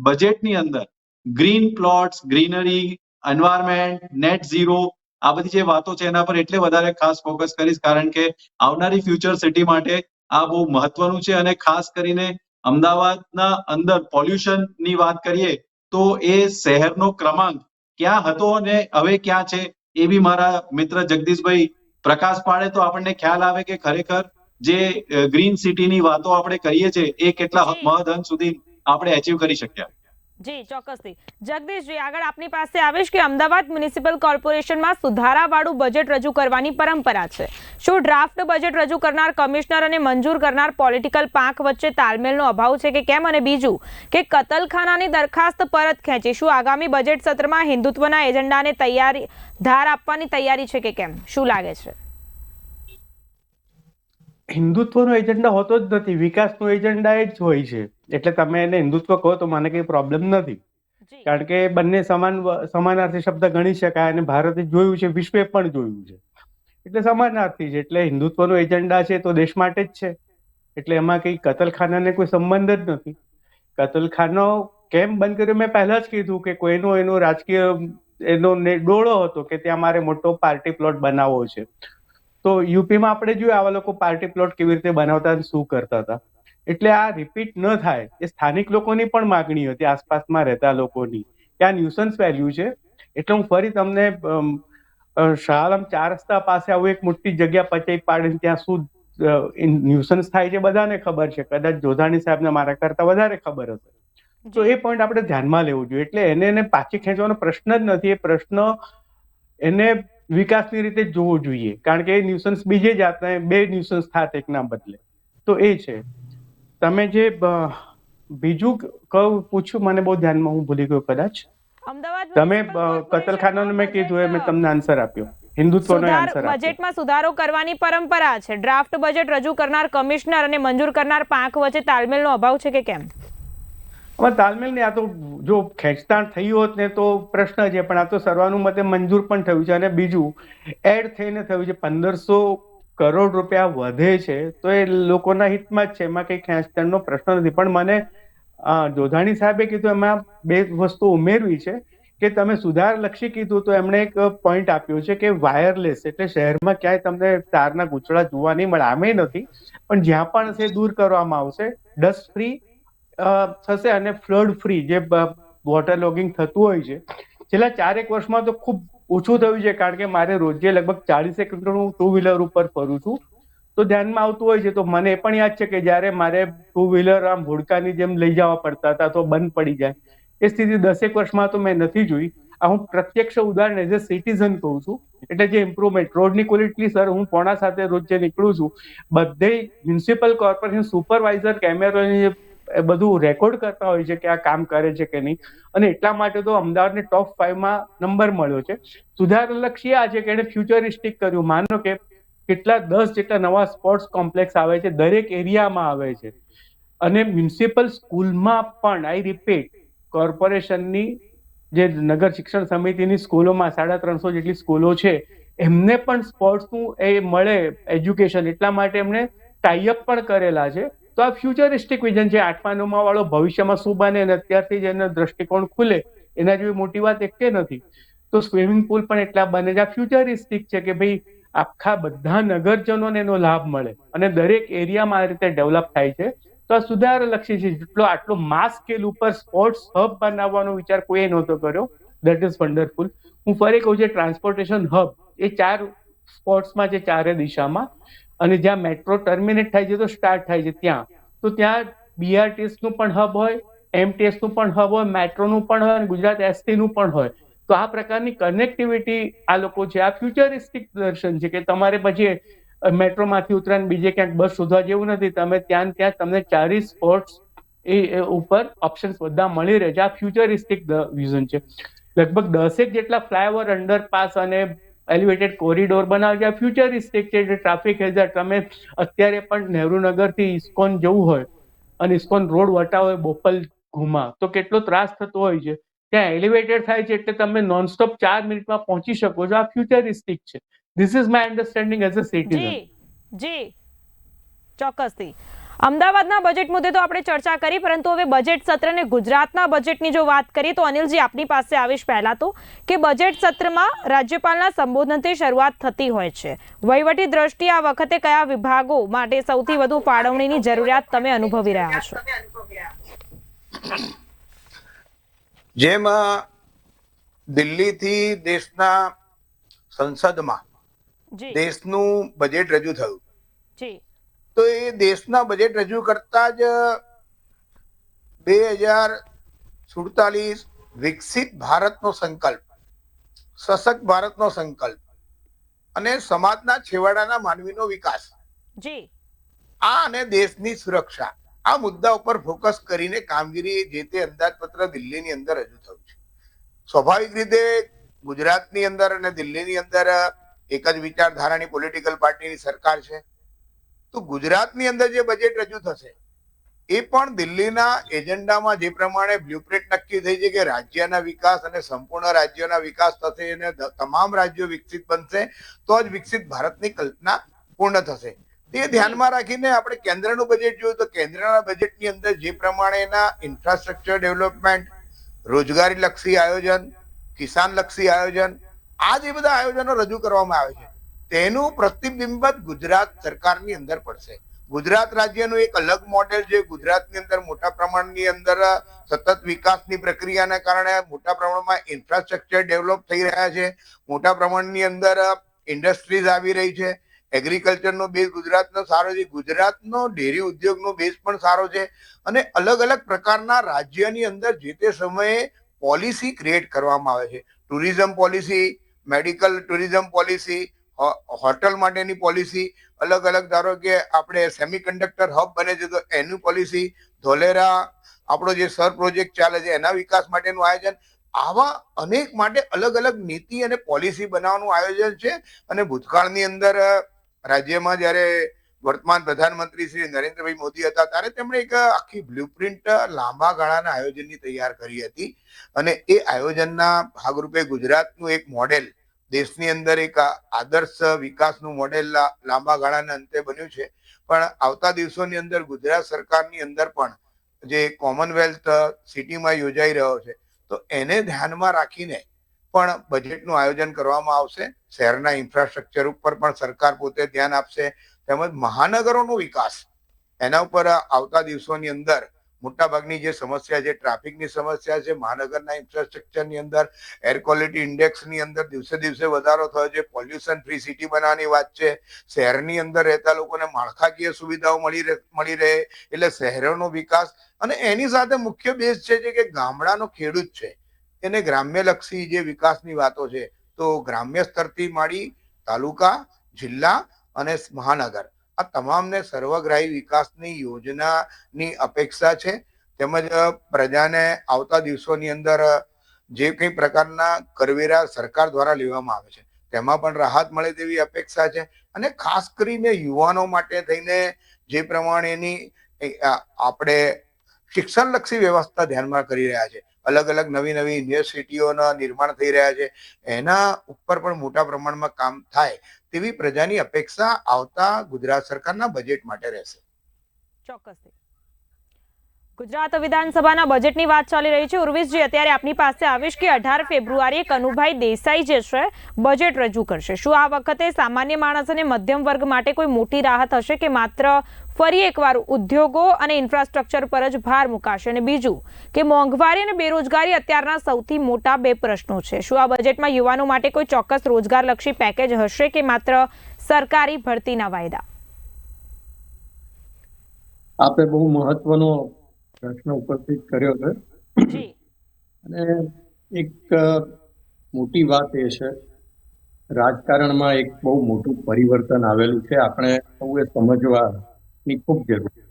બજેટની અંદર green plots, greenery, environment, net zero, આ બધી જે વાતો છે એના પર એટલે વધારે ખાસ ફોકસ કરીશ, કારણ કે આવનારી ફ્યુચર સિટી માટે આ બહુ મહત્વનું છે. અને ખાસ કરીને અમદાવાદના અંદર પોલ્યુશનની વાત કરીએ તો એ શહેરનો ક્રમાંક ક્યાં હતો અને હવે ક્યાં છે એ બી મારા મિત્ર જગદીશભાઈ પ્રકાશ પાડે તો આપણને ખ્યાલ આવે કે ખરેખર જે ગ્રીન સિટીની વાતો આપણે કરીએ છીએ એ કેટલા મહદ અંશ સુધી આપણે એચીવ કરી શક્યા. જી ચોક્કસથી. જગદીશજી, આગળ આપની પાસે આવીશ કે અમદાવાદ મ્યુનિસિપલ કોર્પોરેશનમાં સુધારાવાળું બજેટ રજૂ કરવાની પરંપરા છે. શું ડ્રાફ્ટ બજેટ રજૂ કરનાર કમિશનર અને મંજૂર કરનાર પોલિટિકલ પાંખ વચ્ચે તાલમેલનો અભાવ છે કે કેમ? અને બીજું કે કતલખાનાની દરખાસ્ત પરત ખેંચી, શું આગામી બજેટ સત્રમાં હિન્દુત્વના એજન્ડાને ધાર આપવાની તૈયારી છે કે કેમ? શું લાગે છે? હિન્દુત્વનો એજન્ડા હોતો જ નથી, વિકાસનો એજન્ડા જ હોય છે. એટલે તમે એને હિન્દુત્વ કહો તો મને કઈ પ્રોબ્લેમ નથી, કારણ કે બંને સમાનાર્થી શબ્દ ગણી શકાય, અને ભારતે જોયું છે, વિશ્વે પણ જોયું છે, એટલે સમાનાર્થી છે. એટલે હિન્દુત્વનો એજન્ડા છે તો દેશ માટે જ છે, એટલે એમાં કઈ કતલખાનાને કોઈ સંબંધ જ નથી. કતલખાનો કેમ બંધ કર્યો મેં પહેલા જ કીધું કે એનો રાજકીય એનો ડોળો હતો કે ત્યાં મારે મોટો પાર્ટી પ્લોટ બનાવવો છે. તો યુપીમાં આપણે જોયું આવા લોકો પાર્ટી પ્લોટ કેવી રીતે બનાવતા અને શું કરતા હતા. એટલે આ રિપીટ ન થાય એ સ્થાનિક લોકોની પણ માગણી હતી, આસપાસમાં રહેતા લોકોની. ત્યાં ન્યુસન્સ વેલ્યુ છે. એટલે હું ફરી તમને શાહ આલમ 4 રસ્તા પાસે આવું એક મોટી જગ્યા પચાઈ પાડીને ત્યાં શું ન્યુસન્સ થાય છે બધાને ખબર છે. કદાચ જોધાણી સાહેબને મારા કરતા વધારે ખબર હશે. તો એ પોઈન્ટ આપણે ધ્યાનમાં લેવું જોઈએ. એટલે એને પાછી ખેંચવાનો પ્રશ્ન જ નથી. એ પ્રશ્ન એને વિકાસની રીતે જોવો જોઈએ, કારણ કે એ ન્યુસન્સ બીજે જાતના બે ન્યુસન્સ થાત એકના બદલે. તો એ છે. તમે જે બીજું પૂછ્યું મને બહુ ધ્યાનમાં, હું ભૂલી ગયો કદાચ. અમદાવાદ તમે કતલખાનાનું મેં કીધું એ મેં તમને આન્સર આપ્યો. હિન્દુત્વનો આન્સર આપ્યો. બજેટમાં સુધારો કરવાની પરંપરા છે. ડ્રાફ્ટ બજેટ રજૂ કરનાર કમિશનર અને મંજૂર કરનાર પાંખ વચ્ચે તાલમેલનો અભાવ છે કે કેમ? હવે તાલમેલ ને આ તો જો ખેંચતાણ થયું હોત ને તો પ્રશ્ન છે, પણ આ તો સર્વાનુમતે મંજૂર પણ થયું છે. અને બીજું એડ થઈને થયું છે. 1500 કરોડ રૂપિયા વધે છે તો એ લોકોના હિતમાં જ છે, એમાં કઈ ખેંચતાણનો પ્રશ્ન નથી. પણ મને જોધાણી સાહેબે કીધું એમાં બે વસ્તુ ઉમેરવી છે કે તમે સુધારલક્ષી કીધું તો એમણે એક પોઈન્ટ આપ્યો છે કે વાયરલેસ, એટલે શહેરમાં ક્યાંય તમને તારના ગૂંચળા જોવા નહીં મળે, આમે નથી, પણ જ્યાં પણ છે દૂર કરવામાં આવશે. ડસ્ટ ફ્રી થશે અને ફ્લડ ફ્રી, જે વોટર લોગિંગ થતું હોય છે છેલ્લા 4 વર્ષમાં તો ખૂબ ઓછું થયું છે. કારણ કે મારે રોજે લગભગ 40 કિલોમીટર હું 2 વ્હીલર ઉપર ફરું છું તો ધ્યાનમાં આવતું હોય છે. તો મને એ પણ યાદ છે કે જ્યારે મારે 2 વ્હીલર આમ ભોડકાની જેમ લઈ જવા પડતા હતા તો બંધ પડી જાય, એ સ્થિતિ 10 વર્ષમાં તો મેં નથી જોઈ. આ હું પ્રત્યક્ષ ઉદાહરણ એઝ અ સિટીઝન કહું છું. એટલે જે ઇમ્પ્રુવમેન્ટ રોડની ક્વોલિટી, સર હું પોણા સાથે રોજ જે નીકળું છું, બધે મ્યુનિસિપલ કોર્પોરેશન સુપરવાઇઝર કેમેરાની બધું રેકોર્ડ કરતા હોય છે કે આ કામ કરે છે કે નહીં. અને એટલા માટે તો અમદાવાદને ટોપ 5માં નંબર મળ્યો છે. સુધારલક્ષી આ છે કે એને ફ્યુચરિસ્ટિક કર્યું. માનો કે કેટલા 10 જેટલા નવા સ્પોર્ટ્સ કોમ્પ્લેક્સ આવે છે, દરેક એરિયામાં આવે છે. અને મ્યુનિસિપલ સ્કૂલમાં પણ, આઈ રિપીટ, કોર્પોરેશનની જે નગર શિક્ષણ સમિતિની સ્કૂલોમાં 350 જેટલી સ્કૂલો છે એમને પણ સ્પોર્ટ્સનું એ મળે એજ્યુકેશન, એટલા માટે એમણે ટાઈઅપ પણ કરેલા છે. તો આ ફ્યુચરિસ્ટિક વિઝન છે. 8મા 9મા વાળો ભવિષ્યમાં શું બને અને અત્યારથી જ એનો દ્રષ્ટિકોણ ખુલે, એના જેવી મોટી વાત એકે નથી. તો સ્વિમિંગ પુલ પણ એટલા બને છે. આ ફ્યુચરિસ્ટિક છે કે ભાઈ આખા બધા નગરજનોને એનો લાભ મળે અને દરેક એરિયામાં આ રીતે ડેવલપ થાય છે. તો આ સુધારલક્ષી છે. જેટલો આટલો માસ સ્કેલ ઉપર સ્પોર્ટ્સ હબ બનાવવાનો વિચાર કોઈએ નહોતો કર્યો. That is wonderful. હું ફરી કહું છું, ટ્રાન્સપોર્ટેશન હબ એ 4 સ્પોર્ટ્સમાં છે, 4 દિશામાં. અને જ્યાં મેટ્રો ટર્મિનેટ થાય છે તો સ્ટાર્ટ થાય છે ત્યાં BRTS નું પણ હબ હોય, MTS નું પણ હબ હોય, મેટ્રોનું પણ હોય અને ગુજરાત ST નું પણ હોય. તો આ પ્રકારની કનેક્ટિવિટી આ લોકો છે. આ ફ્યુચરિસ્ટિક દર્શન છે કે તમારે પછી મેટ્રોમાંથી ઉતરાને બીજે ક્યાંક બસ શોધવા જેવું નથી. તમે ત્યાં તમને 40 સ્પોર્ટ્સ એ ઉપર ઓપ્શન્સ બધા મળી રહે છે. આ ફ્યુચરિસ્ટિક વિઝન છે. લગભગ 10 જેટલા ફ્લાયઓવર, અંડરપાસ અને એલિવેટેડ કોરિડોર બનાવે છે. આ ફ્યુચરિસ્ટિક છે. ટ્રાફિક હેઝાર્ડ, તમે અત્યારે પણ નહેરુનગરથી ઇસ્કોન જવું હોય અને ઇસ્કોન રોડ વટાવો હોય બોપલ ઘુમા તો કેટલો ત્રાસ થતો હોય છે. ત્યાં એલિવેટેડ થાય છે એટલે તમે નોનસ્ટોપ 4 મિનિટમાં પહોંચી શકો છો. આ ફ્યુચરિસ્ટિક છે. This is my understanding as a citizen. જી ચોક્કસથી. અમદાવાદના બજેટ મુદ્દે તો આપણે ચર્ચા કરી, પરંતુ હવે બજેટ સત્ર અને ગુજરાતના બજેટની જો વાત કરીએ તો અનિલજી આપની પાસે આવીશ પહેલા તો કે બજેટ સત્રમાં રાજ્યપાલના સંબોધનથી શરૂઆત થતી હોય છે. વહીવટી દ્રષ્ટિએ આ વખતે કયા વિભાગો માટે સૌથી વધુ ફાળવણીની જરૂરિયાત તમે અનુભવી રહ્યા છો? જેમ દિલ્હીથી દેશના સંસદમાં દેશનું બજેટ રજૂ થયું જી, તો એ દેશના બજેટ રજૂ કરતા જ 2047 વિકસિત ભારતનો સંકલ્પ, સશક્ત ભારતનો સંકલ્પ અને સમાજના છેવાડાના માનવીનો વિકાસ, જી, આ અને દેશની સુરક્ષા, આ મુદ્દા ઉપર ફોકસ કરીને કામગીરી જે તે અંદાજપત્ર દિલ્હીની અંદર રજૂ થયું છે. સ્વાભાવિક રીતે ગુજરાતની અંદર અને દિલ્હીની અંદર એક જ વિચારધારાની પોલિટિકલ પાર્ટીની સરકાર છે. તો ગુજરાતની અંદર જે બજેટ રજૂ થશે એ પણ દિલ્હીના એજન્ડામાં જે પ્રમાણે બ્લુપ્રિન્ટ નક્કી થઈ છે કે રાજ્યના વિકાસ અને સંપૂર્ણ રાજ્યોના વિકાસ થશે અને તમામ રાજ્યો વિકસિત બનશે તો જ વિકસિત ભારતની કલ્પના પૂર્ણ થશે. તે ધ્યાનમાં રાખીને આપણે કેન્દ્રનું બજેટ જોયું તો કેન્દ્રના બજેટની અંદર જે પ્રમાણેના ઇન્ફ્રાસ્ટ્રક્ચર ડેવલપમેન્ટ, રોજગારી લક્ષી આયોજન, કિસાન લક્ષી આયોજન, આ જે બધા આયોજનો રજૂ કરવામાં આવે છે તેનું પ્રતિબિંબ જ ગુજરાત સરકારની અંદર પડશે. ગુજરાત રાજ્યનું એક અલગ મોડેલ છે. ગુજરાતની અંદર મોટા પ્રમાણની અંદર સતત વિકાસની પ્રક્રિયાના કારણે મોટા પ્રમાણમાં ઇન્ફ્રાસ્ટ્રક્ચર ડેવલપ થઈ રહ્યા છે. મોટા પ્રમાણની અંદર ઇન્ડસ્ટ્રીઝ આવી રહી છે. એગ્રીકલ્ચરનો બેઝ ગુજરાતનો સારો છે. ગુજરાતનો ડેરી ઉદ્યોગનો બેઝ પણ સારો છે. અને અલગ અલગ પ્રકારના રાજ્યની અંદર જે તે સમયે પોલિસી ક્રિએટ કરવામાં આવે છે. Tourism policy, medical tourism policy, hotel માટેની પોલિસી, અલગ અલગ, ધારો કે આપણે સેમિકન્ડક્ટર હબ બને છે તો એની પોલિસી, ધોલેરા આપણો જે સર પ્રોજેક્ટ ચાલે છે એના વિકાસ માટેનું આયોજન, આવા અનેક માટે અલગ અલગ નીતિ અને પોલિસી બનાવવાનું આયોજન છે. અને ભૂતકાળની અંદર રાજ્યમાં જ્યારે વર્તમાન પ્રધાનમંત્રી શ્રી નરેન્દ્રભાઈ મોદી હતા ત્યારે તેમણે એક આખી બ્લુપ્રિન્ટ લાંબા ગાળાના આયોજનની તૈયાર કરી હતી. અને એ આયોજનના ભાગરૂપે ગુજરાતનું એક મોડેલ દેશની અંદર એક આદર્શ વિકાસનું મોડેલ લાંબા ગાળાના અંતે બન્યું છે. પણ આવતા દિવસોની અંદર ગુજરાત સરકારની અંદર પણ જે કોમનવેલ્થ સિટીમાં યોજાઈ રહ્યો છે તો એને ધ્યાનમાં રાખીને પણ બજેટનું આયોજન કરવામાં આવશે. શહેરના ઇન્ફ્રાસ્ટ્રક્ચર ઉપર પણ સરકાર પોતે ધ્યાન આપશે, તેમજ મહાનગરોનો વિકાસ એના ઉપર આવતા દિવસોની અંદર મોટાભાગની જે સમસ્યા છે, ટ્રાફિકની સમસ્યા છે, મહાનગરના ઇન્ફ્રાસ્ટ્રક્ચરની અંદર એર ક્વોલિટી ઇન્ડેક્સની અંદર દિવસે દિવસે વધારો થયો છે, પોલ્યુશન ફ્રી સિટી બનાવવાની વાત છે, શહેરની અંદર રહેતા લોકોને માળખાકીય સુવિધાઓ મળી રહે એટલે શહેરોનો વિકાસ. અને એની સાથે મુખ્ય બેઝ છે કે ગામડાનો ખેડૂત છે એને ગ્રામ્યલક્ષી જે વિકાસની વાતો છે તો ગ્રામ્ય સ્તરથી માંડી તાલુકા, જિલ્લા અને મહાનગર આ તમામને સર્વગ્રાહી વિકાસની યોજનાની અપેક્ષા છે. તેમજ પ્રજાને આવતા દિવસોની અંદર જે કંઈ પ્રકારના કરવેરા સરકાર દ્વારા લેવામાં આવે છે તેમાં પણ રાહત મળે તેવી અપેક્ષા છે. અને ખાસ કરીને યુવાનો માટે થઈને જે પ્રમાણેની આપણે શિક્ષણલક્ષી વ્યવસ્થા ધ્યાનમાં કરી રહ્યા છે, અલગ અલગ નવી નવી યુનિવર્સિટીઓના નિર્માણ થઈ રહ્યા છે, એના ઉપર પણ મોટા પ્રમાણમાં કામ થાય તેવી પ્રજાની અપેક્ષા આવતા ગુજરાત સરકારના બજેટ માટે રહેશે. ચોક્કસથી. ગુજરાત વિધાનસભાના બજેટની વાત ચાલી રહી છે. ઉર્વિશજી, અત્યારે આપની પાસે આવીશ કે 18 ફેબ્રુઆરીએ કનુભાઈ દેસાઈ જે છે બજેટ રજૂ કરશે. શું આ વખતે સામાન્ય માણસ અને મધ્યમ વર્ગ માટે કોઈ મોટી રાહત હશે કે માત્ર ફરી એકવાર ઉદ્યોગો અને ઇન્ફ્રાસ્ટ્રક્ચર પર જ ભાર મુકાશે? અને બીજું કે મોંઘવારી અને બેરોજગારી અત્યારના સૌથી મોટા બે પ્રશ્નો છે. શું આ બજેટમાં યુવાનો માટે કોઈ ચોક્કસ રોજગારલક્ષી પેકેજ હશે કે માત્ર સરકારી ભરતીના વાયદા? આપે બહુ મહત્વનો પ્રશ્ન ઉપસ્થિત કર્યો છે. જી. અને એક મોટી વાત એ છે, રાજકારણમાં એક બહુ મોટું પરિવર્તન આવેલું છે. આપણે સૌએ સમજવાની ખૂબ જરૂર છે.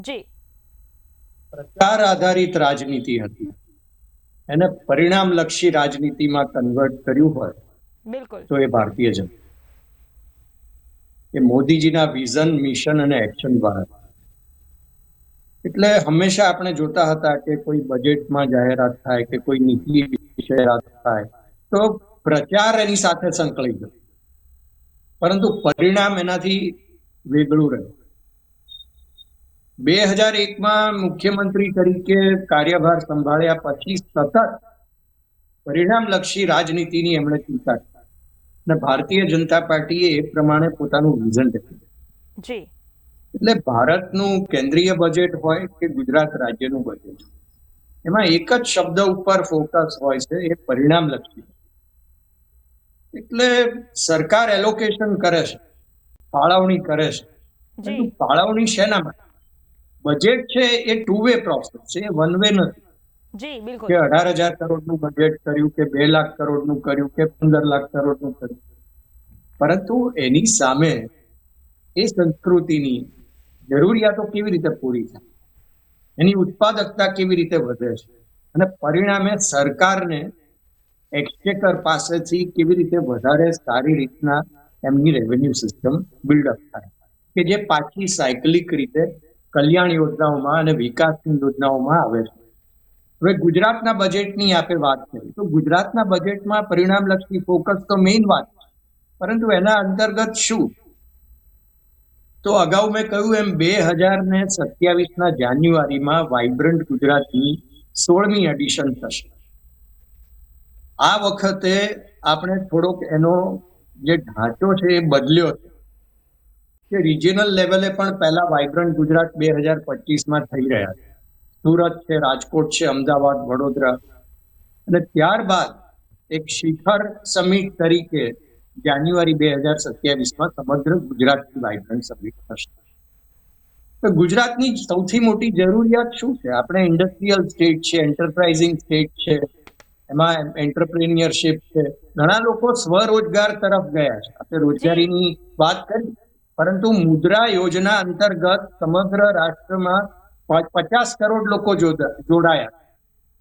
જી. પ્રચાર આધારિત રાજનીતિ હતી, એને પરિણામલક્ષી રાજનીતિમાં કન્વર્ટ કર્યું હોય બિલકુલ. તો એ ભારતીય જનતા, એ મોદીજીના વિઝન, મિશન અને એક્શન દ્વારા. એટલે હંમેશા આપણે જોતા હતા કે કોઈ બજેટમાં જાહેરાત થાય કે કોઈ નીતિ જાહેરાત થાય તો પ્રચાર એની સાથે સંકળાઈ ગયો, પરંતુ પરિણામ એનાથી વેગળું રહ્યું. 2001માં મુખ્યમંત્રી તરીકે કાર્યભાર સંભાળ્યા પછી સતત પરિણામલક્ષી રાજનીતિની એમણે ચિંતા કરી અને ભારતીય જનતા પાર્ટીએ એ પ્રમાણે પોતાનું વિઝન રચ્યું. જી. એટલે ભારતનું કેન્દ્રીય બજેટ હોય કે ગુજરાત રાજ્યનું બજેટ, એમાં એક જ શબ્દ ઉપર ફોકસ હોય છે, એ પરિણામલક્ષી. એટલે સરકાર એલોકેશન કરે છે, ફાળવણી કરે છે, પરંતુ ફાળવણી શેના માટે? બજેટ છે એ 2 વે પ્રોસેસ છે, એ 1 વે નથી. જી બિલકુલ. કે 18,000 કરોડનું બજેટ કર્યું કે 2 લાખ કરોડનું કર્યું કે 15 લાખ કરોડનું કર્યું, પરંતુ એની સામે એ સંસ્કૃતિની જરૂરિયાતો કેવી રીતે પૂરી થાય, એની ઉત્પાદકતા કેવી રીતે વધે છે, અને પરિણામે સરકારને એક્સચેકર પાસેથી કેવી રીતે વધારે સારી રીતના એમની રેવન્યુ સિસ્ટમ બિલ્ડઅપ થાય કે જે પાછી સાયકલિક રીતે કલ્યાણ યોજનાઓમાં અને વિકાસની યોજનાઓમાં આવે છે. હવે ગુજરાતના બજેટની આપે વાત કરી તો ગુજરાતના બજેટમાં પરિણામલક્ષી ફોકસ તો મેઇન વાત છે, પરંતુ એના અંતર્ગત શું? તો અગાઉ મેં કહ્યું એમ 2027ના જાન્યુઆરીમાં વાઇબ્રન્ટ ગુજરાતની 16મી એડિશન થશે. આ વખતે આપણે થોડોક એનો જે ઢાંચો છે એ બદલ્યો છે કે રિજિયનલ લેવલે પણ પહેલા વાઇબ્રન્ટ ગુજરાત 2025માં થઈ રહ્યા છે. સુરત છે, રાજકોટ છે, અમદાવાદ, વડોદરા, અને ત્યારબાદ એક શિખર સમિટ તરીકે જાન્યુઆરી 2027માં સમગ્ર ગુજરાતની વાઇબ્રન્ટ સમિટ થશે. તો ગુજરાતની સૌથી મોટી જરૂરિયાત શું છે? આપણે ઇન્ડસ્ટ્રીયલ સ્ટેટ છે, એન્ટરપ્રાઇઝિંગ સ્ટેટ છે, એમાં એન્ટરપ્રેન્યોરશિપ છે, ઘણા લોકો સ્વરોજગાર તરફ ગયા છે. આપણે રોજગારીની વાત કરી, પરંતુ મુદ્રા યોજના અંતર્ગત સમગ્ર રાષ્ટ્રમાં 50 કરોડ લોકો જોડાયા.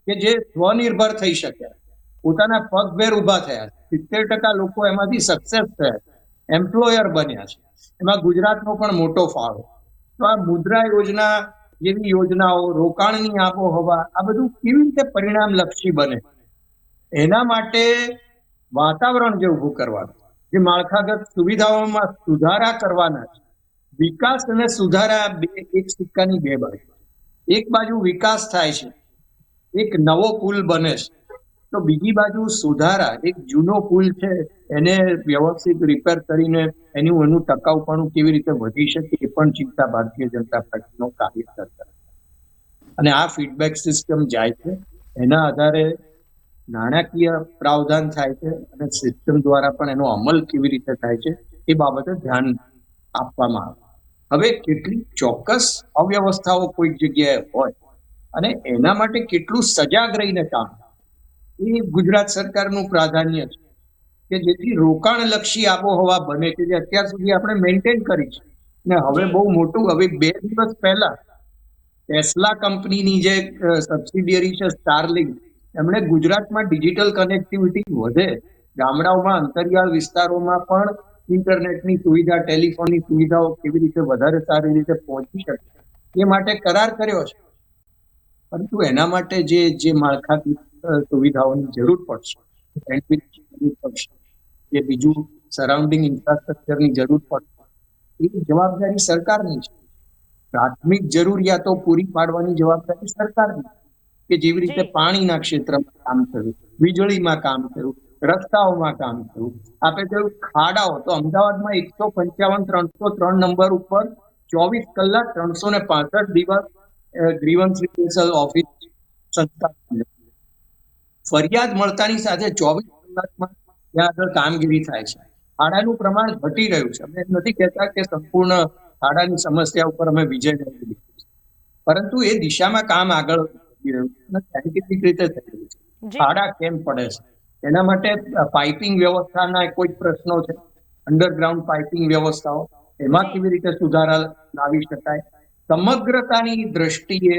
કે જે સ્વનિર્ભર થઈ શક્યા, પોતાના પગભેર ઊભા થયા. 70% લોકો એમાંથી સક્સેસ થયા, એમ્પ્લોયર બન્યા છે. એમાં ગુજરાતનો પણ મોટો ફાળો. તો આ મુદ્રા યોજના જેવી યોજનાઓ, રોકાણની આબોહવા, આ બધું કેવી રીતે પરિણામલક્ષી બને, એના માટે વાતાવરણ જે ઊભું કરવાનું, જે માળખાગત સુવિધાઓમાં સુધારા કરવાના છે. વિકાસ અને સુધારા બે એક સિક્કાની બે બાજુ. એક બાજુ વિકાસ થાય છે, એક નવો પુલ બને છે, તો બીજી બાજુ સુધારા, એક જૂનો પુલ છે એને વ્યવસ્થિત રિપેર કરીને એનું ટકાઉપણું કેવી રીતે વધી શકે એ પણ ચિંતા ભારતીય જનતા પાર્ટીનો કાર્યકર છે. અને આ ફીડબેક સિસ્ટમ જાય છે, એના આધારે નાણાકીય પ્રાવધાન થાય છે અને સિસ્ટમ દ્વારા પણ એનો અમલ કેવી રીતે થાય છે એ બાબતે ધ્યાન આપવામાં આવે. હવે કેટલી ચોક્કસ અવ્યવસ્થાઓ કોઈક જગ્યાએ હોય અને એના માટે કેટલું સજાગ રહીને કામ, એ ગુજરાત સરકારનું પ્રાધાન્ય છે કે જેથી રોકાણલક્ષી આબોહવા બને કે જે અત્યાર સુધી આપણે મેન્ટેન કરી છે. ને હવે બહુ મોટું, હવે 2 દિવસ પહેલા ટેસ્લા કંપનીની જે સબસિડિયરી છે સ્ટારલિંક, એમણે ગુજરાતમાં ડિજિટલ કનેક્ટિવિટી વધે, ગામડાઓમાં અંતરિયાળ વિસ્તારોમાં પણ ઇન્ટરનેટની સુવિધા, ટેલિફોનની સુવિધાઓ કેવી રીતે વધારે સારી રીતે પહોંચી શકે એ માટે કરાર કર્યો છે. પરંતુ એના માટે જે માળખાકીય સુવિધાઓની જરૂર પડશે, જે બીજું સરાઉન્ડિંગ ઇન્ફ્રાસ્ટ્રક્ચરની જરૂર પડશે, એ જવાબદારી સરકારની છે. પ્રાથમિક જરૂરિયાતો પૂરી પાડવાની જવાબદારી સરકારની, કે જેવી રીતે પાણીના ક્ષેત્રમાં કામ કરવું, વીજળીમાં કામ કરવું, રસ્તાઓમાં કામ કરવું. આપણે કહ્યું ખાડાઓ, તો અમદાવાદમાં 155 303 નંબર ઉપર 24 કલાક 365 દિવસ ગ્રીવન્સ રિપોર્ટલ ઓફિસ સંસ્થા ફરિયાદ મળતાની સાથે 24 કલાકમાં ત્યાં આગળ કામગીરી થાય છે. ખાડાનું પ્રમાણ ઘટી રહ્યું છે. અમે નથી કહેતા કે સંપૂર્ણ ખાડાની સમસ્યા ઉપર અમે વિજય મેળવી લીધો છે, પરંતુ એ દિશામાં કામ આગળ વધી રહ્યું છે અને સાયન્ટિફિક રીતે થઈ રહ્યું છે. ખાડા કેમ પડે છે એના માટે પાઇપિંગ વ્યવસ્થાના કોઈ પ્રશ્નો છે, અંડરગ્રાઉન્ડ પાઇપિંગ વ્યવસ્થાઓ, એમાં કેવી રીતે સુધારા લાવી શકાય, સમગ્રતાની દ્રષ્ટિએ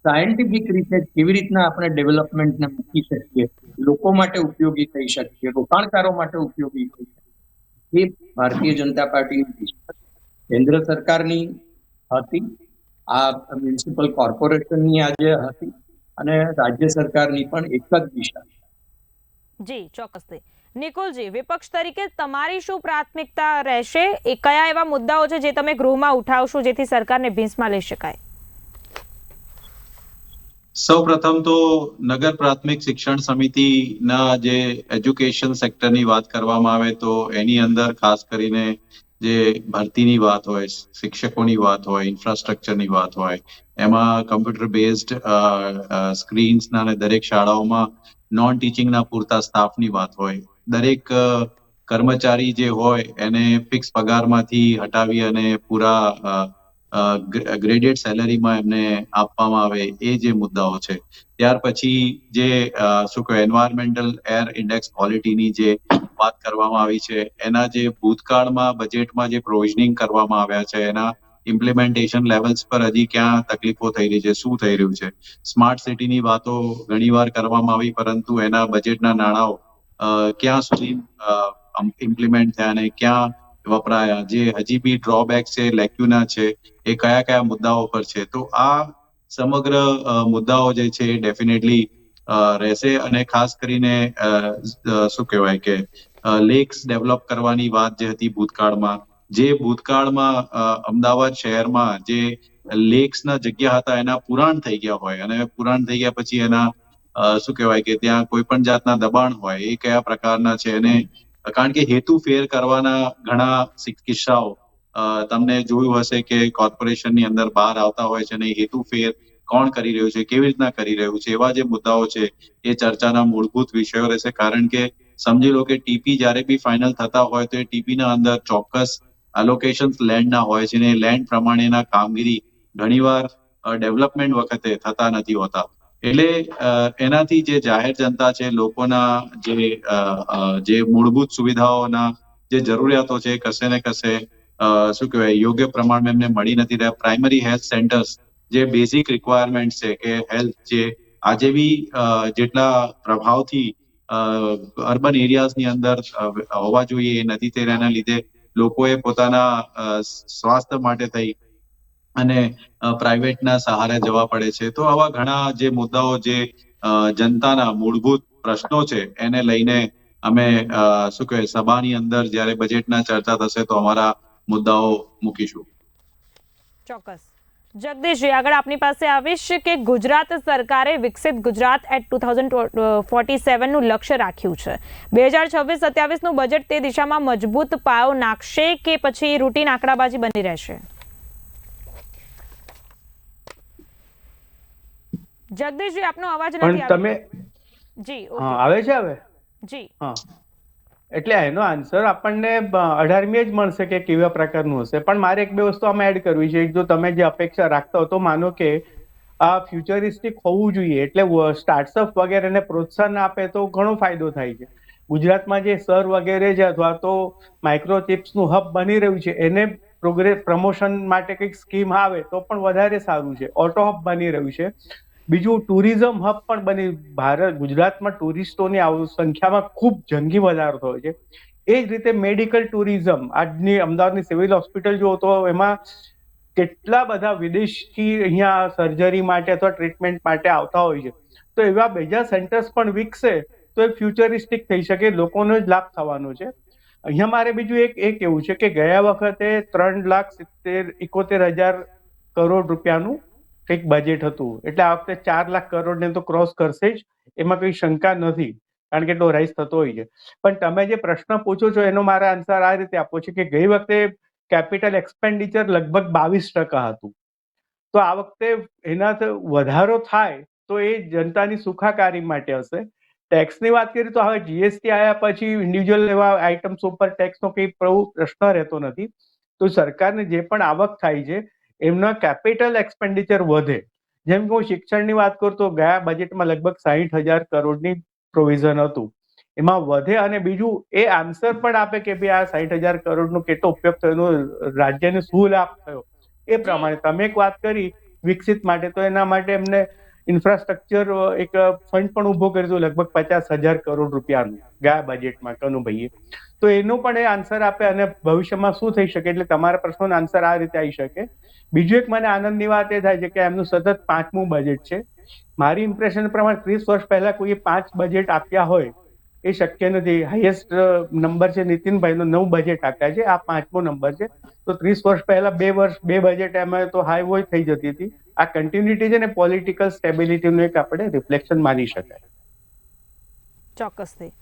સાયન્ટિફિક રીતે કેવી રીતના આપણે ડેવલપમેન્ટને મૂકી શકીએ, લોકો માટે ઉપયોગી થઈ શકીએ, રોકાણકારો માટે ઉપયોગી થઈ શકીએ, એ ભારતીય જનતા પાર્ટીની કેન્દ્ર સરકારની હતી, આ મ્યુનિસિપલ કોર્પોરેશનની આજે હતી અને રાજ્ય સરકારની પણ એક જ દિશા. જી ચોક્કસથી. નિકુલજી, વિપક્ષ તરીકે તમારી શું પ્રાથમિકતા રહેશે? એ કયા એવા મુદ્દાઓ છે જે તમે ગૃહમાં ઉઠાવશો જેથી સરકારને ભીંસમાં લઈ શકાય? સૌપ્રથમ તો નગર પ્રાથમિક શિક્ષણ સમિતિના જે એજ્યુકેશન સેક્ટરની વાત કરવામાં આવે તો એની અંદર ખાસ કરીને જે ભરતીની વાત હોય, શિક્ષકોની વાત હોય, ઇન્ફ્રાસ્ટ્રક્ચરની વાત હોય, એમાં કમ્પ્યુટર બેઝડ સ્ક્રીન્સના અને દરેક શાળાઓમાં નોન ટીચિંગના પૂરતા સ્ટાફની વાત હોય, દરેક કર્મચારી જે હોય એને ફિક્સ પગારમાંથી હટાવી અને પૂરા ગ્રેડેડ સેલેરીમાં એમને આપવામાં આવે, એ જે મુદ્દાઓ છે. ત્યાર પછી જે શું કહેવાય એન્વાયરમેન્ટલ એર ઇન્ડેક્સ ક્વોલિટીની જે વાત કરવામાં આવી છે, એના જે ભૂતકાળમાં બજેટમાં જે પ્રોવિઝનિંગ કરવામાં આવ્યા છે એના ઇમ્પ્લિમેન્ટેશન લેવલ્સ પર હજી ક્યાં તકલીફો થઈ રહી છે, શું થઈ રહ્યું છે. સ્માર્ટ સિટીની વાતો ઘણીવાર કરવામાં આવી, પરંતુ એના બજેટના નાણાંઓ ક્યાં સુધી ઇમ્પ્લિમેન્ટ થયા અને ક્યાં વપરાયા, જે હજી બી ડ્રોબેક છે, લેક્યુના છે, એ કયા કયા મુદ્દાઓ પર છે. તો આ સમગ્ર મુદ્દાઓ જે છે એ ડેફિનેટલી રહેશે. અને ખાસ કરીને શું કહેવાય કે લેક્સ ડેવલપ કરવાની વાત જે હતી ભૂતકાળમાં, જે ભૂતકાળમાં અમદાવાદ શહેરમાં જે લેક્સના જગ્યા હતા એના પુરાણ થઈ ગયા હોય અને પુરાણ થઈ ગયા પછી એના શું કહેવાય કે ત્યાં કોઈ પણ જાતના દબાણ હોય, એ કયા પ્રકારના છે. અને કારણ કે હેતુ ફેર કરવાના ઘણા કિસ્સાઓ તમને જોયું હશે કે કોર્પોરેશનની અંદર બહાર આવતા હોય છે અને હેતુ ફેર કોણ કરી રહ્યું છે, કેવી રીતના કરી રહ્યું છે, એવા જે મુદ્દાઓ છે એ ચર્ચાના મૂળભૂત વિષયો રહેશે. કારણ કે સમજી લો કે ટીપી જ્યારે બી ફાઇનલ થતા હોય તો એ ટીપીના અંદર ચોક્કસ એલોકેશન્સ લેન્ડના હોય છે અને લેન્ડ પ્રમાણેના કામગીરી ઘણીવાર ડેવલપમેન્ટ વખતે થતા નથી હોતા. એટલે એનાથી જે જાહેર જનતા છે, લોકોના જે મૂળભૂત સુવિધાઓના જે જરૂરિયાતો છે કશે ને કશે શું કહેવાય યોગ્ય પ્રમાણમાં એમને મળી નથી રહ્યા. પ્રાઇમરી હેલ્થ સેન્ટર્સ જે બેઝિક રિક્વાયરમેન્ટ છે કે હેલ્થ જે આ જેવી જેટલા પ્રભાવથી અર્બન એરિયાઝની અંદર હોવા જોઈએ એ નથી તેના લીધે લોકોએ પોતાના સ્વાસ્થ્ય માટે થઈ અને પ્રાઇવેટના સહારે જવા પડે છે. તો આવા ઘણા જે મુદ્દાઓ જે જનતાના મૂળભૂત પ્રશ્નો છે એને લઈને અમે શું કહેવાય સભાની અંદર જ્યારે બજેટના ચર્ચા થશે તો અમારા મુદ્દાઓ મૂકીશું. ચોક્કસ. જગદીશજી, આગળ આપની પાસે આવીશ કે ગુજરાત સરકારે વિકસિત ગુજરાત એટ 2047 નું લક્ષ્ય રાખ્યું છે. 2026-27 નું બજેટ તે દિશામાં મજબૂત પાયો નાખશે કે પછી રૂટીન આંકડાબાજી બની રહેશે? જગદીશજી, આપનો અવાજ નથી પણ તમે જી હા આવે છે હવે જી હા એટલે એનો આન્સર આપણને 18મી જ મળશે કે કેવા પ્રકારનું હશે. પણ મારે એક બે વસ્તુ આમાં એડ કરવી છે. જો તમે જે અપેક્ષા રાખતા હો તો માનો કે આ ફ્યુચરિસ્ટિક હોવું જોઈએ એટલે સ્ટાર્ટઅપ વગેરેને પ્રોત્સાહન આપે તો ઘણો ફાયદો થાય છે. ગુજરાતમાં જે સર વગેરે છે અથવા તો માઇક્રોચિપ્સનું હબ બની રહ્યું છે એને પ્રમોશન માટે કંઈક સ્કીમ આવે તો પણ વધારે સારું છે. ઓટો હબ બની રહ્યું છે. બીજું ટુરિઝમ હબ પણ બની ગુજરાતમાં ટુરિસ્ટોની સંખ્યામાં ખૂબ જંગી વધારો થયો છે. એ જ રીતે મેડિકલ ટુરિઝમ આજની અમદાવાદની સિવિલ હોસ્પિટલ જુઓ તો એમાં કેટલા બધા વિદેશથી અહીંયા સર્જરી માટે અથવા ટ્રીટમેન્ટ માટે આવતા હોય છે. તો એવા બીજા સેન્ટર્સ પણ વિકસે તો એ ફ્યુચરિસ્ટિક થઈ શકે, લોકોનો જ લાભ થવાનો છે. અહીંયા મારે બીજું એક એવું છે કે ગયા વખતે 3,71,000 કરોડ રૂપિયાનું કંઈક બજેટ હતું એટલે આ વખતે 4 લાખ કરોડને તો ક્રોસ કરશે જ, એમાં કઈ શંકા નથી કારણ કે એટલો રાઈઝ થતો હોય છે. પણ તમે જે પ્રશ્ન પૂછો છો એનો મારા આન્સર આ રીતે આપવો છે કે ગઈ વખતે કેપિટલ એક્સપેન્ડિચર લગભગ 22% હતું. તો આ વખતે એનાથી વધારો થાય તો એ જનતાની સુખાકારી માટે હશે. ટેક્સની વાત કરીએ તો હવે જીએસટી આવ્યા પછી ઇન્ડિવિજ્યુઅલ એવા આઇટમ્સ ઉપર ટેક્સનો કંઈ પ્રશ્ન રહેતો નથી. તો સરકારને જે પણ આવક થાય છે એમના કેપિટલ એક્સપેન્ડિચર વધે. જેમ કે હું શિક્ષણની વાત કરું તો ગયા બજેટમાં લગભગ 60,000 કરોડની પ્રોવિઝન હતું, એમાં વધે. અને બીજું એ આન્સર પણ આપે કે ભાઈ આ 60,000 કરોડનો કેટલો ઉપયોગ થયો, રાજ્યને શું લાભ થયો. એ પ્રમાણે તમે એક વાત કરી વિકસિત માટે, તો એના માટે એમને ઇન્ફ્રાસ્ટ્રક્ચર એક ફંડ પણ ઉભો કર્યું લગભગ 50,000 કરોડ રૂપિયાનું ગયા બજેટમાં કનુભાઈએ. તો એનો પણ એ આન્સર આપે અને ભવિષ્યમાં શું થઈ શકે એટલે તમારા પ્રશ્નોનો આન્સર આ રીતે આવી શકે. બીજું એક મને આનંદની વાત એ થાય છે કે એમનું સતત 5મું બજેટ છે. મારી ઇમ્પ્રેશન પ્રમાણે 30 વર્ષ પહેલા કોઈએ 5 બજેટ આપ્યા હોય એ શક્ય નથી. હાઈએસ્ટ નંબર છે નીતિનભાઈનો 9 બજેટ આપ્યા છે, આ 5મો નંબર છે. તો 30 વર્ષ પહેલા 2 બજેટ એમાં તો હાઈ વોય થઈ જતી હતી. આ કન્ટિન્યુટી છે ને પોલિટિકલ સ્ટેબિલિટીનું એક આપણે રિફ્લેક્શન માની શકાય. ચોક્કસથી.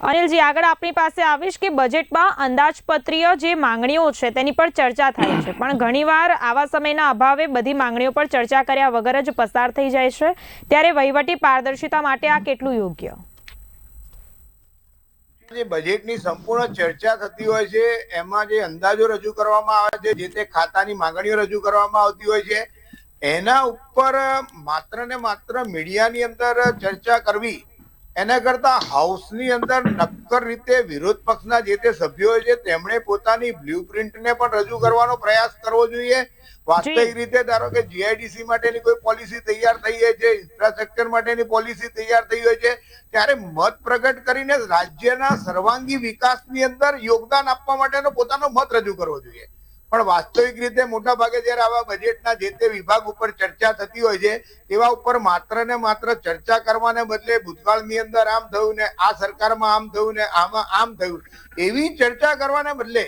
અનિલજી, આગળ આપણી પાસે આવીશ કે બજેટમાં અંદાજપત્રીય જે માંગણીઓ છે તેની પર ચર્ચા થાય છે, પણ ઘણીવાર આવા સમયના અભાવે બધી માંગણીઓ પર ચર્ચા કર્યા વગર જ પસાર થઈ જાય છે. ત્યારે વહીવટી પારદર્શિતા માટે આ કેટલું યોગ્ય? જે બજેટની સંપૂર્ણ ચર્ચા થતી હોય છે એમાં જે અંદાજો રજૂ કરવામાં આવે છે, જે તે ખાતાની માંગણીઓ રજૂ કરવામાં આવતી હોય છે, એના ઉપર માત્ર ને માત્ર મીડિયાની અંદર ચર્ચા કરવી એના કરતા હાઉસની અંદર નક્કર રીતે વિરોધ પક્ષના જે તે સભ્યો છે તેમણે પોતાની બ્લુપ્રિન્ટને પણ રજૂ કરવાનો પ્રયાસ કરવો જોઈએ. વાસ્તવિક રીતે ધારો કે જીઆઈડીસી માટેની કોઈ પોલિસી તૈયાર થઈ હોય છે, ઇન્ફ્રાસ્ટ્રક્ચર માટેની પોલિસી તૈયાર થઈ હોય છે, ત્યારે મત પ્રગટ કરીને રાજ્યના સર્વાંગી વિકાસની અંદર યોગદાન આપવા માટેનો પોતાનો મત રજૂ કરવો જોઈએ. પણ વાસ્તવિક રીતે મોટા ભાગે જ્યારે આવા બજેટના જે તે વિભાગ ઉપર ચર્ચા થતી હોય છે તેવા ઉપર માત્ર ને માત્ર ચર્ચા કરવાને બદલે ભૂતકાળની અંદર આમ થયું ને આ સરકારમાં આમ થયું ને આમાં આમ થયું એવી ચર્ચા કરવાને બદલે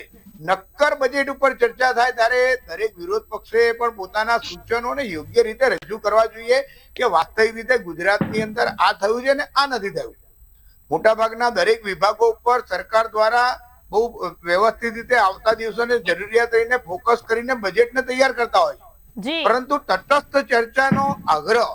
નક્કર બજેટ ઉપર ચર્ચા થાય ત્યારે દરેક વિરોધ પક્ષે પણ પોતાના સૂચનોને યોગ્ય રીતે રજૂ કરવા જોઈએ કે વાસ્તવિક રીતે ગુજરાતની અંદર આ થયું છે ને આ નથી થયું. મોટાભાગના દરેક વિભાગો ઉપર સરકાર દ્વારા બહુ વ્યવસ્થિત રીતે આવતા દિવસોને જરૂરિયાત રહીને ફોકસ કરીને બજેટને તૈયાર કરતા હોય છે, પરંતુ તટસ્થ ચર્ચાનો આગ્રહ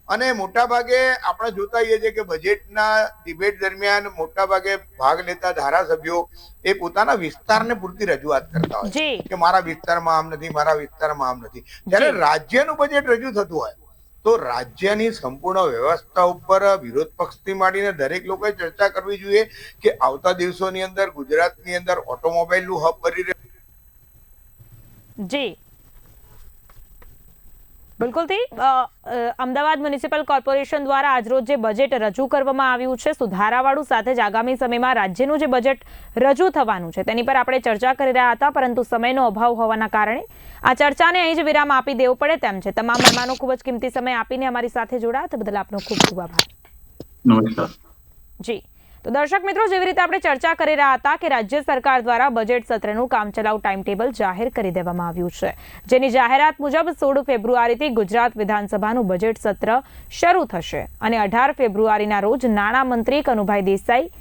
અને મોટા ભાગે આપણે જોતા હોઈએ છીએ કે બજેટના ડિબેટ દરમિયાન મોટા ભાગે ભાગ લેતા ધારાસભ્યો એ પોતાના વિસ્તારને પૂરતી રજૂઆત કરતા હોય છે કે મારા વિસ્તારમાં આમ નથી, મારા વિસ્તારમાં આમ નથી. જ્યારે રાજ્યનું બજેટ રજૂ થતું હોય તો રાજ્યની સંપૂર્ણ વ્યવસ્થા ઉપર વિરોધ પક્ષથી માંડીને દરેક લોકોએ ચર્ચા કરવી જોઈએ કે આવતા દિવસોની અંદર ગુજરાતની અંદર ઓટોમોબાઈલનું હબ બની રહ્યું. જી બિલકુલથી અમદાવાદ મ્યુનિસિપલ કોર્પોરેશન દ્વારા આજરોજ જે બજેટ રજૂ કરવામાં આવ્યું છે સુધારાવાળું, સાથે જ આગામી સમયમાં રાજ્યનું જે બજેટ રજૂ થવાનું છે તેની પર આપણે ચર્ચા કરી રહ્યા હતા, પરંતુ સમયનો અભાવ હોવાના કારણે આ ચર્ચાને અહીં જ વિરામ આપી દેવું પડે તેમ છે. તમામ મહેમાનો ખૂબ જ કિંમતી સમય આપીને અમારી સાથે જોડાયા તે બદલ આપનો ખૂબ ખૂબ આભાર. નમસ્કાર. જી, તો દર્શક મિત્રો, જેવી રીતે આપણે ચર્ચા કરી રહ્યા હતા કે રાજ્ય સરકાર દ્વારા બજેટ સત્રનું કામચલાઉ ટાઈમ ટેબલ જાહેર કરી દેવામાં આવ્યું છે, જેની જાહેરાત મુજબ 16 ફેબ્રુઆરીથી ગુજરાત વિધાનસભાનું બજેટ સત્ર શરૂ થશે અને 18 ફેબ્રુઆરીના રોજ નાણામંત્રી કનુભાઈ દેસાઈ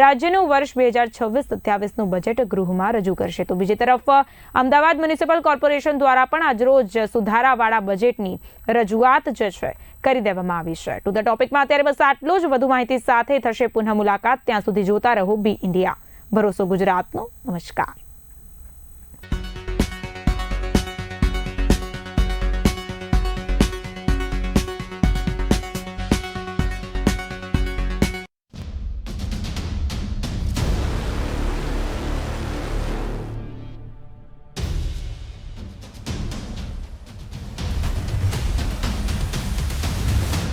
રાજ્યનું વર્ષ 2026-27નું બજેટ ગૃહમાં રજૂ કરશે. તો બીજી તરફ અમદાવાદ મ્યુનિસિપલ કોર્પોરેશન દ્વારા પણ આજરોજ સુધારાવાળા બજેટની રજૂઆત જે છે કરી દેવામાં આવી છે. ટુ ધ ટોપિકમાં અત્યારે બસ આટલું જ. વધુ માહિતી સાથે થશે પુનઃ મુલાકાત. ત્યાં સુધી જોતા રહો બી ઇન્ડિયા, ભરોસો ગુજરાતનો. નમસ્કાર.